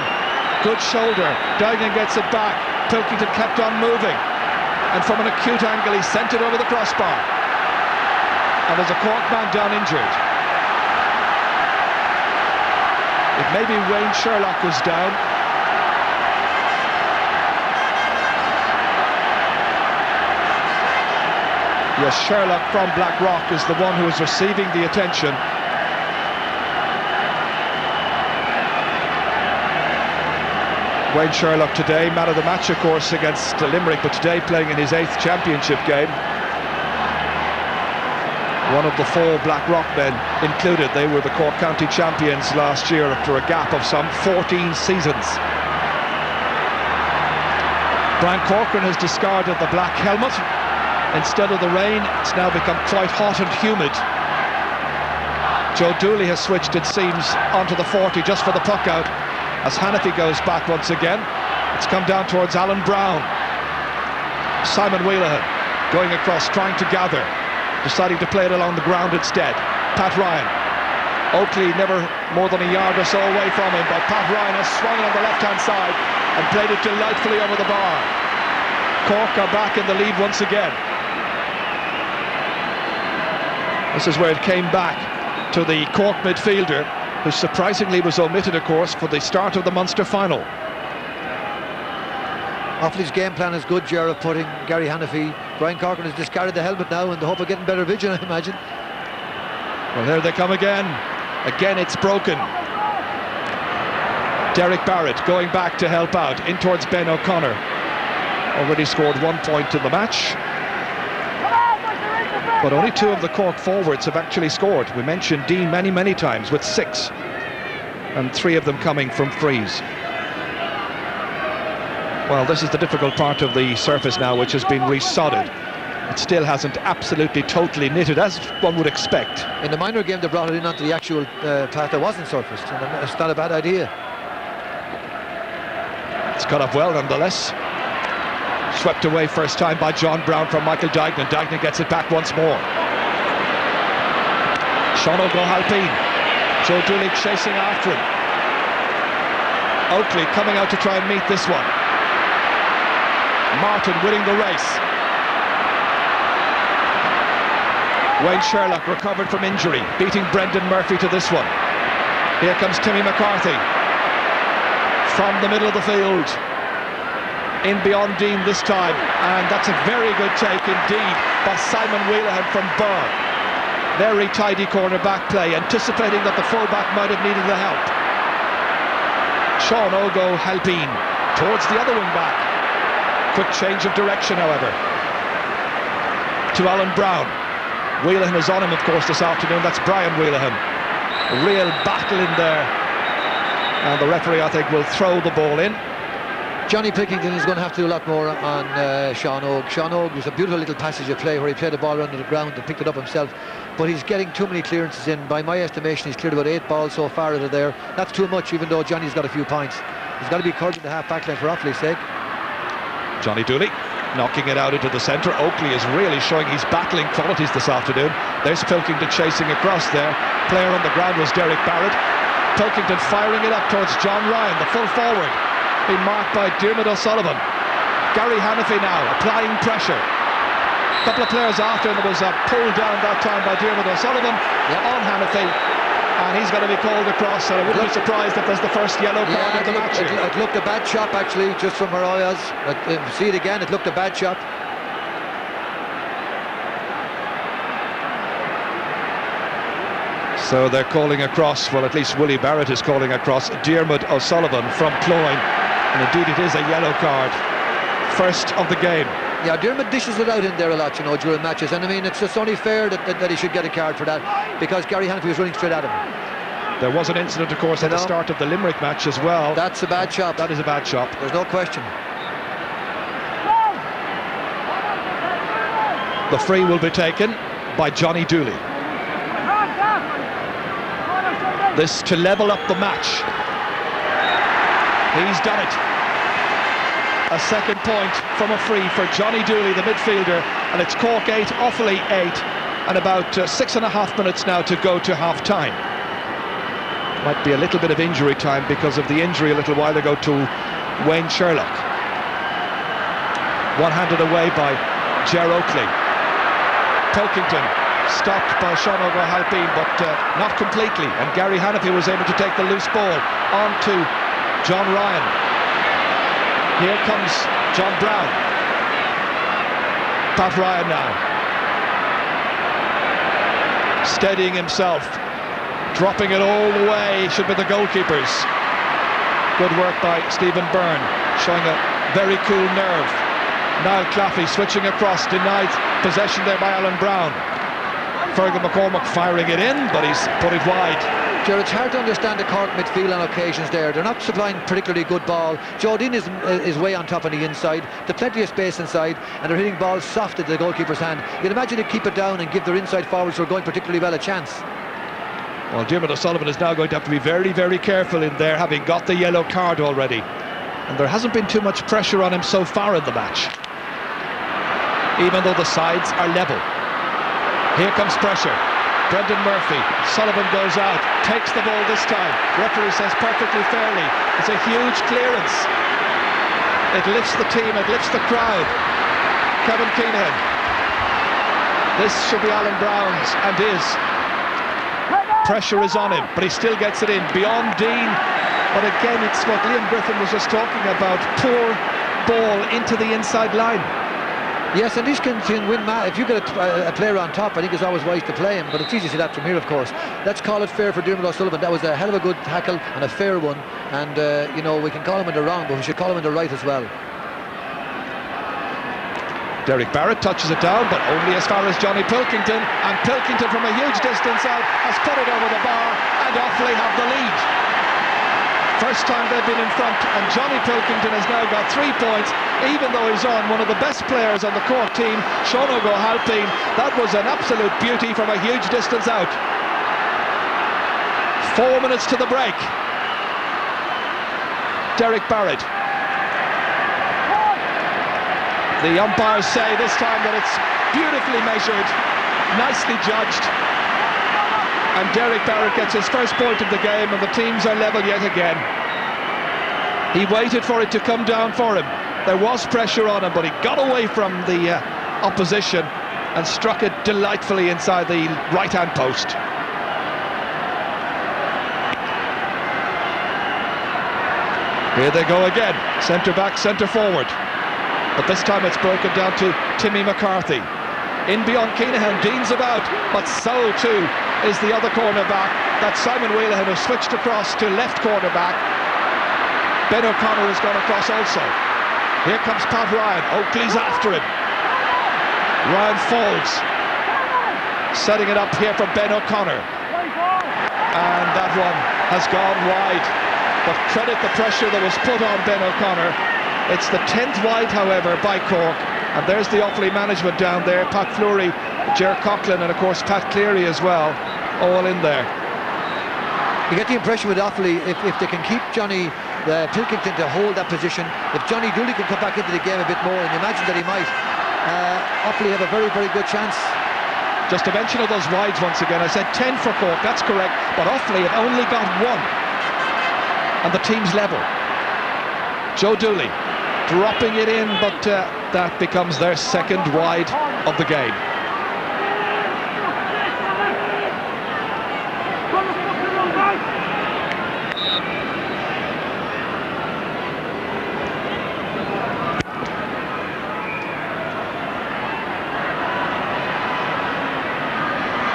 S4: Good shoulder. Duignan gets it back. Pilkington kept on moving, and from an acute angle he sent it over the crossbar. And there's a Cork man down injured. It may be Wayne Sherlock who's down. Yes, Sherlock from Blackrock is the one who is receiving the attention. Wayne Sherlock today, man of the match of course against Limerick, but today playing in his 8th championship game. One of the 4 Blackrock men included. They were the Cork County champions last year after a gap of some 14 seasons. Brian Corcoran has discarded the black helmet. Instead of the rain, it's now become quite hot and humid. Joe Dooley has switched, it seems, onto the 40 just for the puck out as Hannafy goes back once again. It's come down towards Alan Brown. Simon Wheelahan going across, trying to gather, deciding to play it along the ground instead. Pat Ryan. Oakley never more than a yard or so away from him, but Pat Ryan has swung it on the left-hand side and played it delightfully over the bar. Cork are back in the lead once again. This is where it came back to the Cork midfielder, who surprisingly was omitted, of course, for the start of the Munster final.
S5: Offaly's game plan is good, Ger, of putting Gary Hannafy. Brian Corcoran has discarded the helmet now in the hope of getting better vision, I imagine.
S4: Well, here they come again. Again, it's broken. Derek Barrett going back to help out, in towards Ben O'Connor. Already scored 1 point in the match. But only 2 of the Cork forwards have actually scored. We mentioned Dean many times with 6, and 3 of them coming from frees. Well, this is the difficult part of the surface now, which has been resodded. It still hasn't absolutely totally knitted, as one would expect.
S5: In the minor game, they brought it in onto the actual path that wasn't surfaced, and it's not a bad idea.
S4: It's cut up well, nonetheless. Swept away first time by John Brown from Michael Duignan. Duignan gets it back once more. Sean O'Halpine. Joe Dooley chasing after him. Oakley coming out to try and meet this one. Martin winning the race. Wayne Sherlock recovered from injury, beating Brendan Murphy to this one. Here comes Timmy McCarthy from the middle of the field. In beyond Dean this time, and that's a very good take indeed by Simon Wheelahan from Burr. Very tidy corner-back play, anticipating that the full-back might have needed the help. Sean O'Halpine towards the other wing-back. Quick change of direction, however, to Alan Brown. Wheelahan is on him, of course, this afternoon. That's Brian Wheelahan. A real battle in there. And the referee, I think, will throw the ball in.
S5: Johnny Pilkington is going to have to do a lot more on Sean Og. Sean Og was a beautiful little passage of play where he played the ball under the ground and picked it up himself, but he's getting too many clearances in. By my estimation, he's cleared about 8 balls so far out of there. That's too much, even though Johnny's got a few points. He's got to be covered in the half-back line for Offaly's sake.
S4: Johnny Dooley knocking it out into the centre. Oakley is really showing his battling qualities this afternoon. There's Pilkington chasing across there. Player on the ground was Derek Barrett. Pilkington firing it up towards John Ryan, the full forward, being marked by Diarmuid O'Sullivan. Gary Hannafy now applying pressure. A couple of players after, and there was a pull down that time by Diarmuid O'Sullivan on Hannafy, and he's going to be called across, and I wouldn't be surprised if there's the first yellow card of the match.
S5: It looked a bad chop actually, just from where I was. See it again, it looked a bad chop.
S4: So they're calling across, well, at least Willie Barrett is calling across Diarmuid O'Sullivan from Cloyne, and indeed it is a yellow card. First of the game.
S5: Yeah, Diarmuid dishes it out in there a lot, you know, during matches, and I mean, it's just only fair that he should get a card for that, because Gary Hannafy was running straight at him.
S4: There was an incident, of course, at the start of the Limerick match as well.
S5: That's a bad chop.
S4: That is a bad chop.
S5: There's no question.
S4: The free will be taken by Johnny Dooley. This to level up the match. He's done it. A second point from a free for Johnny Dooley, the midfielder, and it's Cork 8, Offaly 8, and about 6.5 minutes now to go to half-time. Might be a little bit of injury time because of the injury a little while ago to Wayne Sherlock. One-handed away by Ger Oakley. Pilkington stopped by Sean O'Halpine, but not completely, and Gary Hannafy was able to take the loose ball on to John Ryan. Here comes John Brown. Pat Ryan now, steadying himself, dropping it all the way, should be the goalkeepers. Good work by Stephen Byrne, showing a very cool nerve. Niall Claffey switching across, denied possession there by Alan Brown. Fergal McCormack firing it in, but he's put it wide.
S5: Ger, it's hard to understand the Cork midfield on occasions there. They're not supplying particularly good ball. Joe Dean is way on top on the inside. There's plenty of space inside, and they're hitting balls soft at the goalkeeper's hand. You'd imagine they'd keep it down and give their inside forwards who are going particularly well a chance.
S4: Well, Diarmuid O'Sullivan is now going to have to be very, very careful in there, having got the yellow card already. And there hasn't been too much pressure on him so far in the match, even though the sides are level. Here comes pressure. Brendan Murphy. Sullivan goes out, takes the ball this time. Referee says perfectly fairly. It's a huge clearance. It lifts the team, it lifts the crowd. Kevin Keenan. This should be Alan Brown's, and is. Pressure is on him, but he still gets it in beyond Dean. But again, it's what Liam Griffin was just talking about. Poor ball into the inside line.
S5: Yes, and these can win. If you get a player on top, I think it's always wise to play him, but it's easy to see that from here, of course. Let's call it fair for Diarmuid O'Sullivan. That was a hell of a good tackle and a fair one, and you know, we can call him in the wrong, but we should call him in the right as well.
S4: Derek Barrett touches it down, but only as far as Johnny Pilkington, and Pilkington from a huge distance out has put it over the bar, and Offaly have the lead. First time they've been in front, and Johnny Pilkington has now got 3 points, even though he's on one of the best players on the Cork team, Sean O'Halpine. That was an absolute beauty from a huge distance out. 4 minutes to the break. Derek Barrett. The umpires say this time that it's beautifully measured, nicely judged. And Derek Barrett gets his first point of the game, and the teams are level yet again. He waited for it to come down for him. There was pressure on him, but he got away from the opposition and struck it delightfully inside the right-hand post. Here they go again, centre-back, centre-forward. But this time it's broken down to Timmy McCarthy. In beyond Keenahan, Dean's about, but so too is the other cornerback. That's Simon Wheelahan, who switched across to left cornerback. Ben O'Connor has gone across also. Here comes Pat Ryan. Oakley's after him. Ryan falls. Setting it up here for Ben O'Connor. and that one has gone wide. But credit the pressure that was put on Ben O'Connor. It's the 10th wide, however, by Cork. And there's the Offaly management down there. Pat Fleury, Ger Coughlin, and of course Pat Cleary as well, all in there.
S5: You get the impression with Offaly, if they can keep Johnny Pilkington to hold that position, if Johnny Dooley can come back into the game a bit more, and you imagine that he might, Offaly have a very, very good chance.
S4: Just a mention of those wides once again. I said 10 for Cork, that's correct, but Offaly have only got one, and the team's level. Joe Dooley dropping it in, but that becomes their second wide of the game.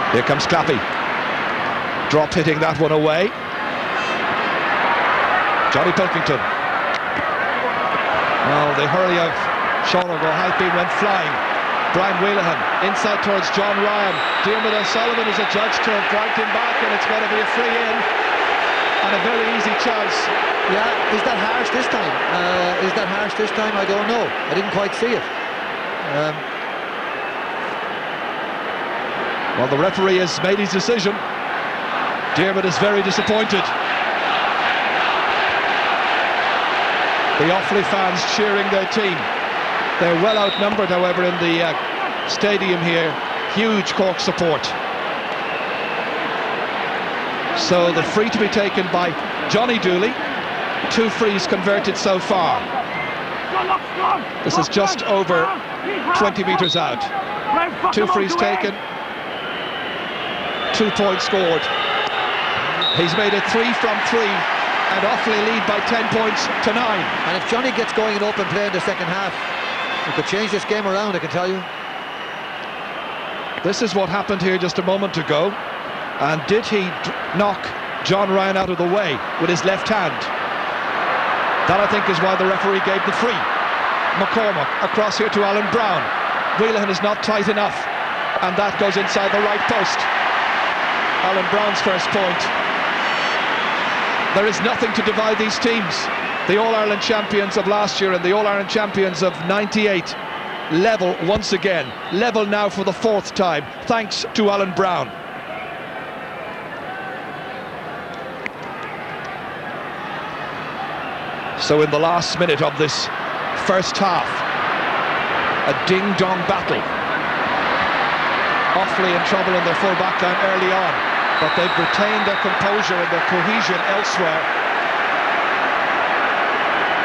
S4: Here comes Clappy. Drop hitting that one away. Johnny Pilkington. Well, the hurley of Sean O'Halpine went flying. Brian Wheelahan inside towards John Ryan. Diarmuid O'Sullivan is adjudged to have dragged him back, and it's going to be a free in. And a very easy chance.
S5: Yeah, is that harsh this time? Is that harsh this time? I don't know. I didn't quite see it.
S4: Well, the referee has made his decision. Diarmuid is very disappointed. The Offaly fans cheering their team. They're well outnumbered, however, in the stadium here. Huge Cork support. So the free to be taken by Johnny Dooley. 2 frees converted so far. This is just over 20 metres out. 2 frees taken. 2 points scored. He's made it 3 from 3, and Offaly lead by 10 points to 9.
S5: And if Johnny gets going in open play in the second half, he could change this game around, I can tell you.
S4: This is what happened here just a moment ago. And did he knock John Ryan out of the way with his left hand? That, I think, is why the referee gave the free. McCormack across here to Alan Brown. Wheelahan is not tight enough, and that goes inside the right post. Alan Brown's first point. There is nothing to divide these teams. The All-Ireland champions of last year and the All-Ireland champions of '98 level once again. Level now for the 4th time, thanks to Alan Brown. So in the last minute of this first half, a ding-dong battle. Offaly in trouble in their full back line early on, but they've retained their composure and their cohesion elsewhere.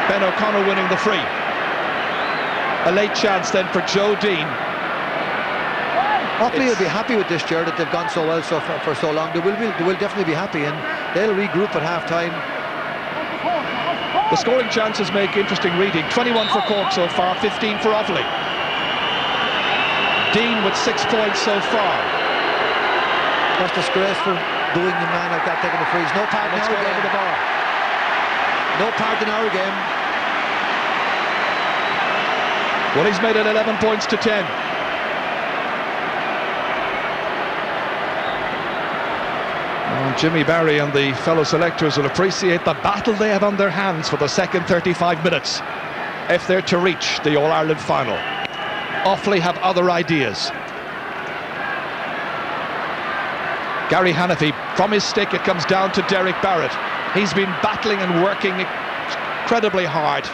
S4: Ben O'Connor winning the free. A late chance then for Joe Dean.
S5: Offaly will be happy with this, Ger, that they've gone so well for so long. They will definitely be happy, and they'll regroup at half-time.
S4: The scoring chances make interesting reading. 21 for Cork so far, 15 for Offaly. Dean with 6 points so far.
S5: That's disgraceful, doing the man like that, taking the frees. No part in our game.
S4: The bar.
S5: No part in our game.
S4: Well, he's made it 11 points to 10. Well, Jimmy Barry and the fellow selectors will appreciate the battle they have on their hands for the second 35 minutes if they're to reach the All-Ireland final. Offaly have other ideas. Gary Hanafy, from his stick, it comes down to Derek Barrett. He's been battling and working incredibly hard.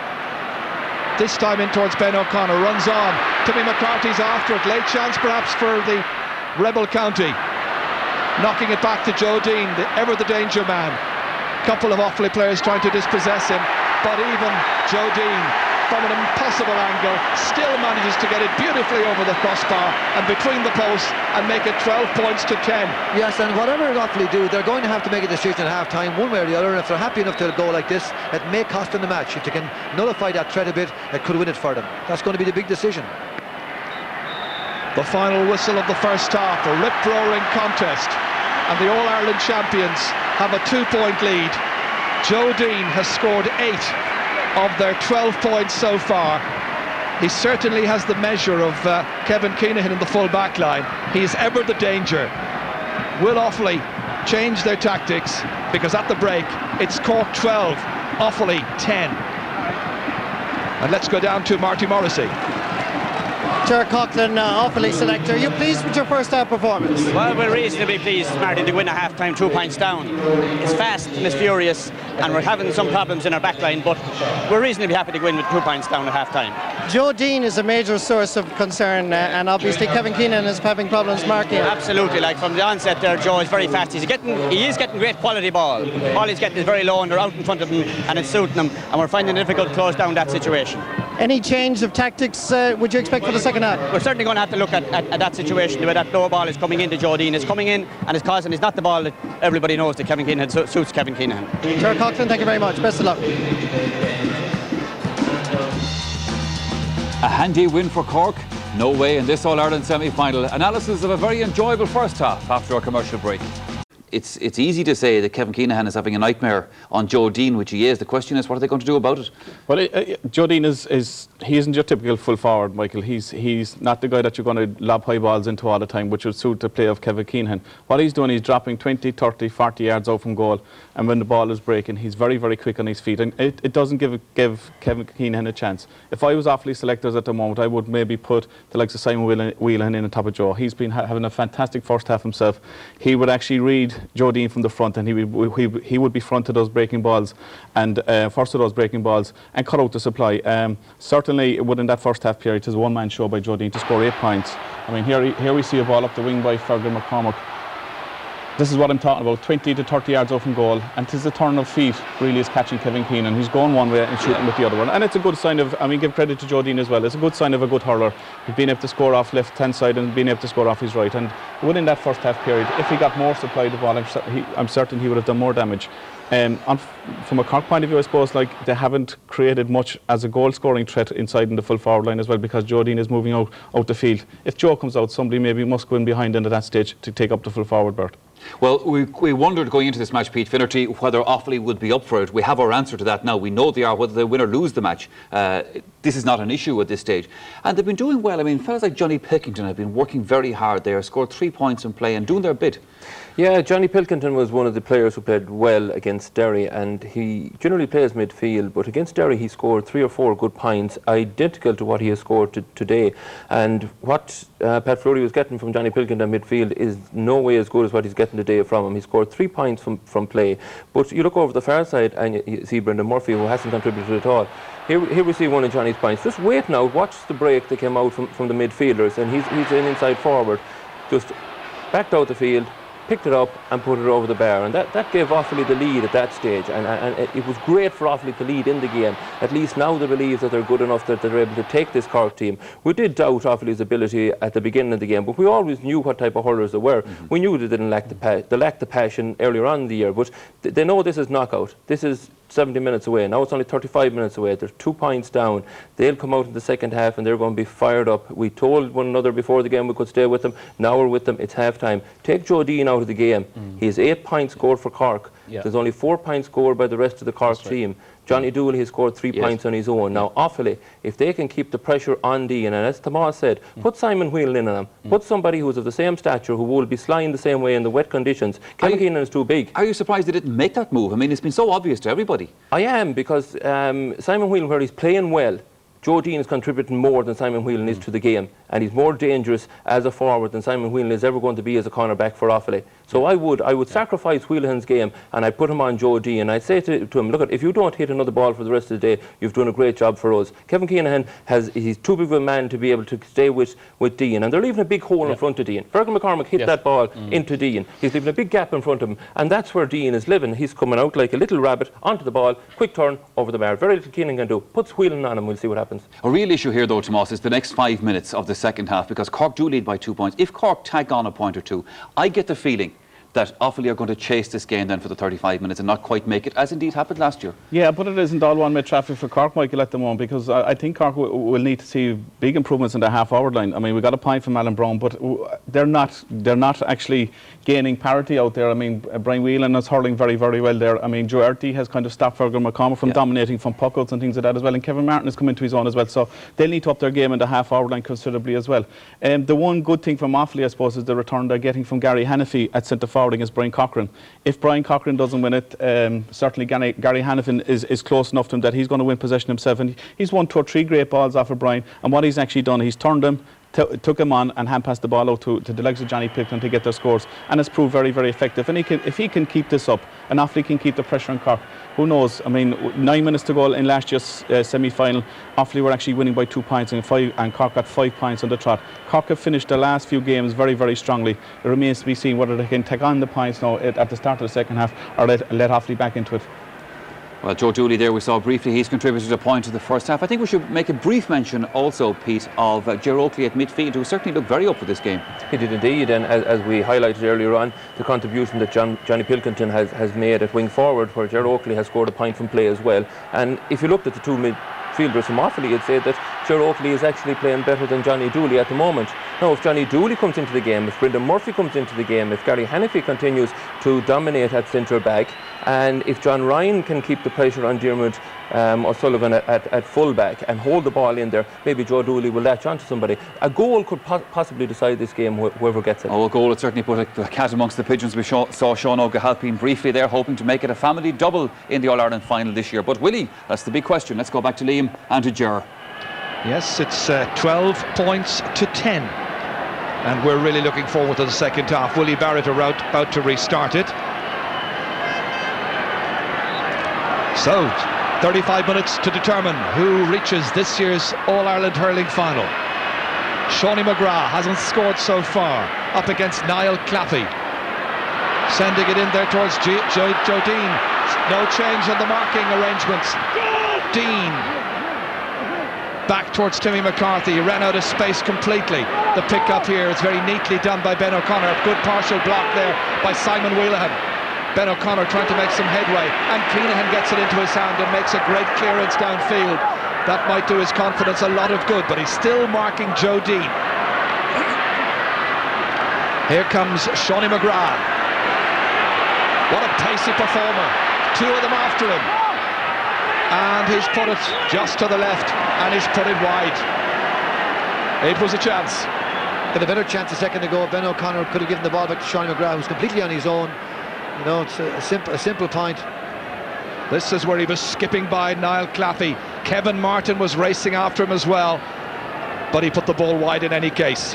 S4: This time in towards Ben O'Connor, runs on. Timmy McCarthy's after it. Late chance perhaps for the rebel county. Knocking it back to Joe Dean, ever the danger man. Couple of Offaly players trying to dispossess him, but even Joe Dean, from an impossible angle, still manages to get it beautifully over the crossbar and between the posts and make it 12 points to 10.
S5: Yes, and whatever Offaly do, they're going to have to make a decision at half-time, one way or the other, and if they're happy enough to go like this, it may cost them the match. If they can nullify that threat a bit, it could win it for them. That's going to be the big decision.
S4: The final whistle of the first half, a rip-roaring contest, and the All-Ireland champions have a 2-point lead. Joe Dean has scored 8 of their 12 points so far. He certainly has the measure of Kevin Keenahan in the full back line. He is ever the danger. Will Offaly change their tactics, because at the break it's Cork 12, Offaly 10. And let's go down to Marty Morrissey.
S6: Ger Coughlin, Offaly selector, are you pleased with your first half performance?
S7: Well, we're reasonably pleased, Martin, to win at half-time, 2 points down. It's fast and it's furious, and we're having some problems in our back line, but we're reasonably happy to win with 2 points down at half-time.
S6: Joe Dean is a major source of concern, and obviously Kevin Keenan is having problems marking.
S7: Absolutely, like from the onset there, Joe is very fast. He is getting great quality ball. All he's getting is very low, and they're out in front of him, and it's suiting him, and we're finding it difficult to close down that situation.
S6: Any change of tactics would you expect for the second half?
S7: We're certainly going to have to look at that situation where that low ball is coming into Joe Dean. It's coming in and it's causing, it's not the ball that everybody knows that Kevin Keenan suits Kevin Keenan.
S6: Ger Coughlin, thank you very much. Best of luck.
S2: A handy win for Cork? No way in this All-Ireland semi-final. Analysis of a very enjoyable first half after our commercial break. It's easy to say that Kevin Keenan is having a nightmare on Joe Dean, which he is. The question is, what are they going to do about it?
S1: Well, Joe Dean he isn't your typical full forward, Michael. He's not the guy that you're going to lob high balls into all the time, which would suit the play of Kevin Keenan. What he's doing, he's dropping 20, 30, 40 yards out from goal, and when the ball is breaking, he's very, very quick on his feet, and it doesn't give Kevin Keenan a chance. If I was Offaly selectors at the moment, I would maybe put the likes of Simon Whelan in on top of Joe. He's been having a fantastic first half himself. He would actually read Joe Dean from the front, and he would be front of those breaking balls, and first of those breaking balls, and cut out the supply. Certainly within that first half period, it was a one-man show by Joe Dean to score 8 points. I mean, here we see a ball up the wing by Fergal McCormack. This is what I'm talking about, 20 to 30 yards out from goal, and tis the turn of feet really is catching Kevin Keenan. He's going one way and shooting with the other one, and it's a good sign of, I mean, give credit to Joe Dean as well, it's a good sign of a good hurler. He's been able to score off left-hand side and been able to score off his right, and within that first half period, if he got more supply of the ball, I'm certain he would have done more damage. From a Cork point of view, I suppose, like, they haven't created much as a goal-scoring threat inside in the full forward line as well, because Joe Dean is moving out the field. If Joe comes out, somebody maybe must go in behind him at that stage to take up the full forward berth.
S2: Well, we wondered going into this match, Pete Finnerty, whether Offaly would be up for it. We have our answer to that now. We know they are, whether they win or lose the match. This is not an issue at this stage. And they've been doing well. I mean, fellas like Johnny Pilkington have been working very hard there, scored 3 points in play and doing their bit.
S3: Yeah, Johnny Pilkington was one of the players who played well against Derry, and he generally plays midfield, but against Derry he scored 3 or 4 good points, identical to what he has scored today. And what Pat Fleury was getting from Johnny Pilkington midfield is no way as good as what he's getting today from him. He scored 3 points from play. But you look over the far side and you see Brendan Murphy, who hasn't contributed at all. Here we see one of Johnny's points. Just wait now, watch the break that came out from the midfielders, and he's an inside forward. Just backed out the field, picked it up and put it over the bar, and that gave Offaly the lead at that stage, and it was great for Offaly to lead in the game. At least now they believe that they're good enough that they're able to take this Cork team. We did doubt Offaly's ability at the beginning of the game, but we always knew what type of hurlers they were. We knew they didn't lack they lacked the passion earlier on in the year, but they know this is knockout. This is 70 minutes away. Now it's only 35 minutes away. They're 2 points down. They'll come out in the second half and they're going to be fired up. We told one another before the game we could stay with them. Now we're with them. It's half time. Take Joe Dean out of the game. He has 8 points scored for Cork. There's only 4 points scored by the rest of the Cork team. Johnny Dooley has scored 3 points on his own. Now Offaly, if they can keep the pressure on Dean, and as Tomas said, put Simon Whelan in on him. Put somebody who's of the same stature, who will be flying the same way in the wet conditions. Kevin Keenan is too big.
S2: Are you surprised they didn't make that move? I mean, it's been so obvious to everybody.
S3: I am, because Simon Whelan, where he's playing well, Joe Dean is contributing more than Simon Whelan is to the game, and he's more dangerous as a forward than Simon Whelan is ever going to be as a cornerback for Offaly. So I would sacrifice Whelan's game and I'd put him on Joe Dean, and I'd say to him, look, if you don't hit another ball for the rest of the day, you've done a great job for us. Kevin Keenan he's too big of a man to be able to stay with Dean, and they're leaving a big hole in front of Dean. Fergal McCormack hit that ball into Dean. He's leaving a big gap in front of him, and that's where Dean is living. He's coming out like a little rabbit onto the ball, quick turn over the bar. Very little Keenan can do. Puts Whelan on him, we'll see what happens.
S2: A real issue here though, Tomas, is the next 5 minutes of the second half, because Cork do lead by 2 points. If Cork tag on a point or two, I get the feeling that Offaly are going to chase this game then for the 35 minutes and not quite make it, as indeed happened last year. Yeah,
S1: but it isn't all one-way traffic for Cork, Michael, at the moment, because I think Cork will need to see big improvements in the half-forward line. I mean, we got a point from Alan Brown, but they're not actually gaining parity out there. I mean, Brian Whelan is hurling very, very well there. I mean, Joe Erty has kind of stopped Fergal McCormack from dominating from puckouts and things like that as well, and Kevin Martin has come into his own as well, so they'll need to up their game in the half-forward line considerably as well. The one good thing from Offaly, I suppose, is the return they're getting from Gary Hannafy at centre-forward. forward against Brian Cochran. If Brian Cochran doesn't win it, certainly Gary Hannafin is close enough to him that he's going to win possession himself. And he's won 2 or 3 great balls off of Brian. And what he's actually done, he's turned him, took him on and hand passed the ball out to the legs of Johnny Picton to get their scores, and it's proved very, very effective. And if he can keep this up, and Offaly can keep the pressure on Cork, who knows? I mean, 9 minutes to go in last year's semi-final, Offaly were actually winning by 2 points and Cork got 5 points on the trot. Cork have finished the last few games very, very strongly. It remains to be seen whether they can take on the points now at the start of the second half, or let Offaly back into it.
S2: Well, Joe Dooley there, we saw briefly, he's contributed a point to the first half. I think we should make a brief mention also, Pete, of Ger Oakley at midfield, who certainly looked very up for this game.
S3: He did indeed, and as we highlighted earlier on, the contribution that Johnny Pilkington has made at wing forward, where Ger Oakley has scored a point from play as well. And if you looked at the 2 midfielders from Offaly, you'd say that Ger Oakley is actually playing better than Johnny Dooley at the moment. Now, if Johnny Dooley comes into the game, if Brendan Murphy comes into the game, if Gary Hannafin continues to dominate at centre back, and if John Ryan can keep the pressure on Diarmuid O'Sullivan at full back and hold the ball in there, maybe Joe Dooley will latch onto somebody. A goal could possibly decide this game, whoever gets it.
S2: Oh, a goal would certainly put a cat amongst the pigeons. We saw Sean O'Gahalpine briefly there, hoping to make it a family double in the All-Ireland final this year. But Willie, that's the big question. Let's go back to Liam and to Ger.
S4: Yes, it's 12 points to 10. And we're really looking forward to the second half. Willie Barrett about to restart it. So, 35 minutes to determine who reaches this year's All-Ireland hurling final. Shawnee McGrath hasn't scored so far, up against Niall Claffey. Sending it in there towards Joe Dean. No change in the marking arrangements. Dean. Back towards Timmy McCarthy. He ran out of space completely. The pick up here is very neatly done by Ben O'Connor. Good partial block there by Simon Wheelahan. Ben O'Connor trying to make some headway, and Keenahan gets it into his hand and makes a great clearance downfield. That might do his confidence a lot of good, but he's still marking Joe Dean. Here comes Shawnee McGrath. What a pacey performer. 2 of them after him. And he's put it just to the left, and he's put it wide. It was a chance.
S5: Had a better chance a second ago. Ben O'Connor could have given the ball back to Shawnee McGrath, who's completely on his own. You know, it's a simple point.
S4: This is where he was skipping by Niall Claffey. Kevin Martin was racing after him as well, but he put the ball wide in any case.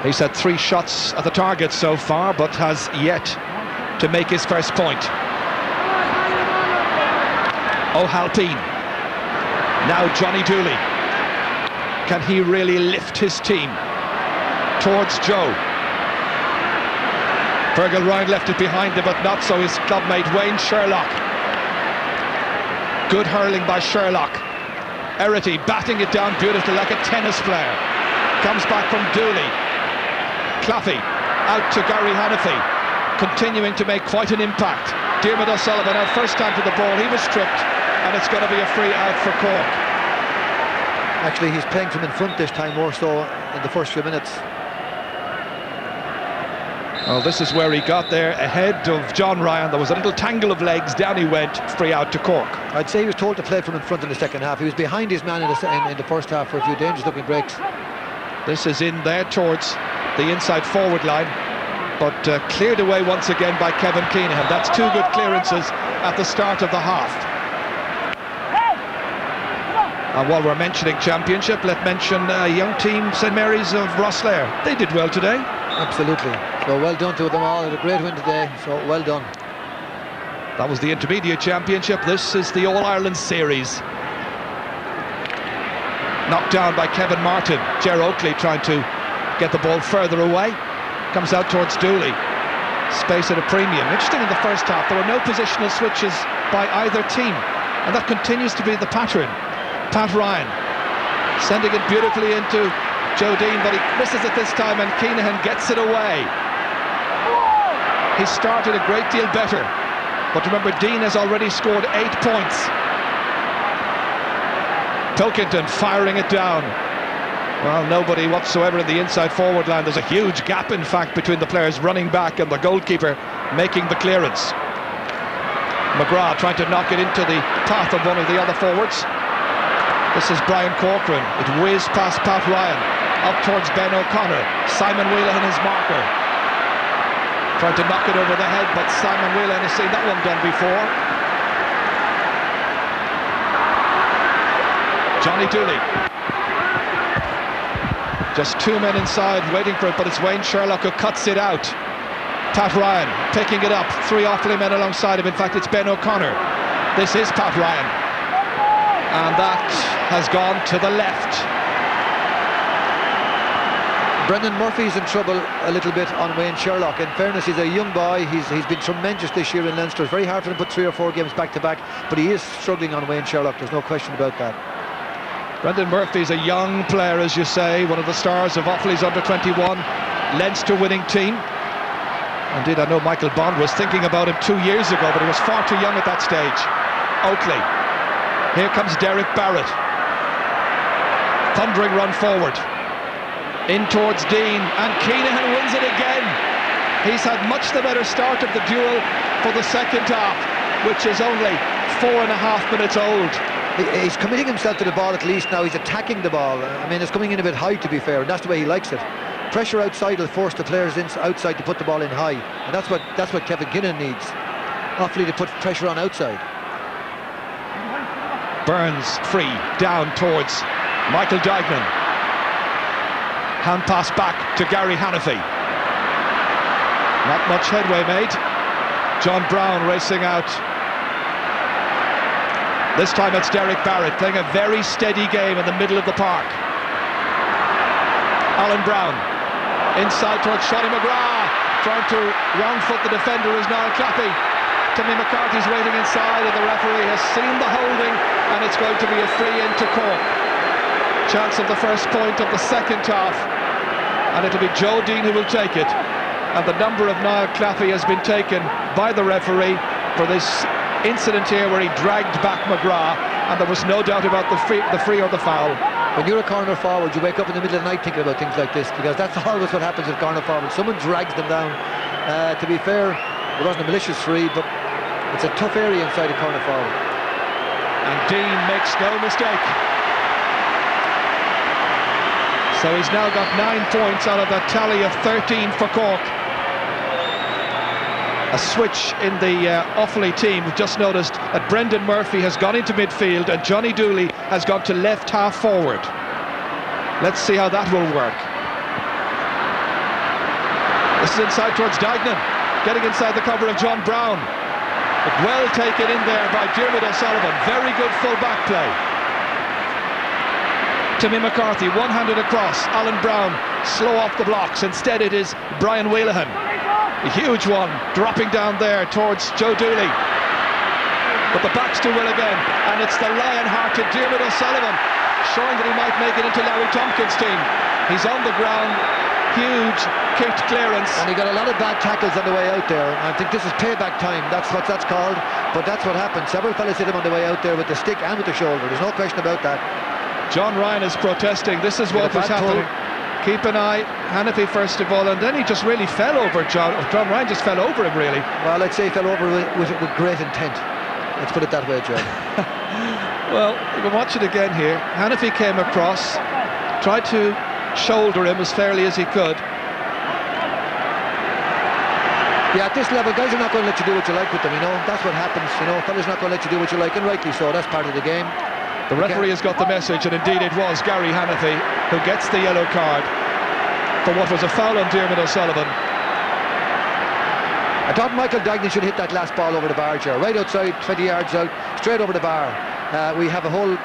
S4: He's had 3 shots at the target so far, but has yet to make his first point. O'Halpine. Now Johnny Dooley. Can he really lift his team? Towards Joe. Fergal Ryan left it behind him, but not so his clubmate Wayne Sherlock. Good hurling by Sherlock. Erity batting it down beautifully like a tennis player. Comes back from Dooley. Claffey out to Gary Hannafin, continuing to make quite an impact. Diarmuid O'Sullivan out first time to the ball. He was stripped, and it's going to be a free out for Cork.
S5: Actually, he's playing from in front this time more so in the first few minutes.
S4: Well, this is where he got there ahead of John Ryan. There was a little tangle of legs, down he went, free out to Cork.
S5: I'd say he was told to play from in front in the second half. He was behind his man in the first half for a few dangerous looking breaks.
S4: This is in there towards the inside forward line, but cleared away once again by Kevin Keenahan. That's 2 good clearances at the start of the half. And while we're mentioning championship, let's mention young team St Mary's of Rosslare. They did well today.
S5: Absolutely. So well done to them all. Had a great win today, so well done.
S4: That was the intermediate championship. This is the All-Ireland series. Knocked down by Kevin Martin. Ger Oakley trying to get the ball further away. Comes out towards Dooley. Space at a premium. Interesting in the first half, there were no positional switches by either team, and that continues to be the pattern. Pat Ryan sending it beautifully into Joe Dean, but he misses it this time, and Keenahan gets it away. He started a great deal better, but remember, Dean has already scored 8 points. Pilkington firing it down. Well, nobody whatsoever in the inside forward line. There's a huge gap, in fact, between the players running back and the goalkeeper making the clearance. McGrath trying to knock it into the path of one of the other forwards. This is Brian Corcoran. It whizzed past Pat Ryan, up towards Ben O'Connor. Simon Wheelahan, his marker. Tried to knock it over the head, but Simon Whelan has seen that one done before. Johnny Dooley. Just 2 men inside waiting for it, but it's Wayne Sherlock who cuts it out. Pat Ryan picking it up. 3 Offaly men alongside him. In fact, it's Ben O'Connor. This is Pat Ryan. And that has gone to the left.
S5: Brendan Murphy's in trouble a little bit on Wayne Sherlock. In fairness, he's a young boy. He's been tremendous this year in Leinster. It's very hard for him to put 3 or 4 games back to back, but he is struggling on Wayne Sherlock. There's no question about that.
S4: Brendan Murphy's a young player, as you say, one of the stars of Offaly's under-21 Leinster winning team. Indeed, I know Michael Bond was thinking about him 2 years ago, but he was far too young at that stage. Oakley. Here comes Derek Barrett. Thundering run forward. In towards Dean, and Keenan wins it again. He's had much the better start of the duel for the second half, which is only 4.5 minutes old.
S5: He's committing himself to the ball at least now. He's attacking the ball. I mean, it's coming in a bit high, to be fair, and that's the way he likes it. Pressure outside will force the players outside to put the ball in high, and that's what Kevin Kinnan needs. Offaly to put pressure on outside.
S4: Burns free down towards Michael Dignan. Hand pass back to Gary Hannafy. Not much headway made. John Brown racing out. This time it's Derek Barrett playing a very steady game in the middle of the park. Alan Brown inside towards Shawty McGrath, trying to wrong foot the defender is Niall Claffey. Timmy McCarthy's waiting inside, and the referee has seen the holding, and it's going to be a free into Cork. Chance of the first point of the second half, and it'll be Joe Dean who will take it. And the number of Niall Claffey has been taken by the referee for this incident here where he dragged back McGrath, and there was no doubt about the free or the foul.
S5: When you're a corner forward, you wake up in the middle of the night thinking about things like this, because that's always what happens with corner forwards. Someone drags them down. To be fair, it wasn't a malicious free, but it's a tough area inside a corner forward.
S4: And Dean makes no mistake. So he's now got 9 points out of a tally of 13 for Cork. A switch in the Offaly team. We've just noticed that Brendan Murphy has gone into midfield and Johnny Dooley has gone to left half forward. Let's see how that will work. This is inside towards Dignan, getting inside the cover of John Brown. But well taken in there by Diarmuid O'Sullivan. Very good full back play. Timmy McCarthy one-handed across. Alan Brown slow off the blocks. Instead it is Brian Whelan. A huge one dropping down there towards Joe Dooley. But the back's to Will again, and it's the lion-hearted Diarmuid O'Sullivan showing that he might make it into Larry Tompkins' team. He's on the ground, huge kicked clearance.
S5: And he got a lot of bad tackles on the way out there. I think this is payback time, that's what that's called, but that's what happened. Several fellas hit him on the way out there with the stick and with the shoulder, there's no question about that.
S4: John Ryan is protesting, this is what was happening. Keep an eye, Hannafy first of all, and then he just really fell over John Ryan just fell over him really.
S5: Well, I'd say he fell over with great intent. Let's put it that way, John.
S4: Well, you can watch it again here. Hannafy came across, tried to shoulder him as fairly as he could.
S5: Yeah, at this level, guys are not going to let you do what you like with them, you know. That's what happens, you know. Fellas not going to let you do what you like, and rightly so. That's part of the game.
S4: The referee has got the message, and indeed it was Gary Hannafy who gets the yellow card for what was a foul on Diarmuid O'Sullivan.
S5: I thought Michael Dignan should hit that last ball over the bar, Joe. Right outside, 20 yards out, straight over the bar. We have a whole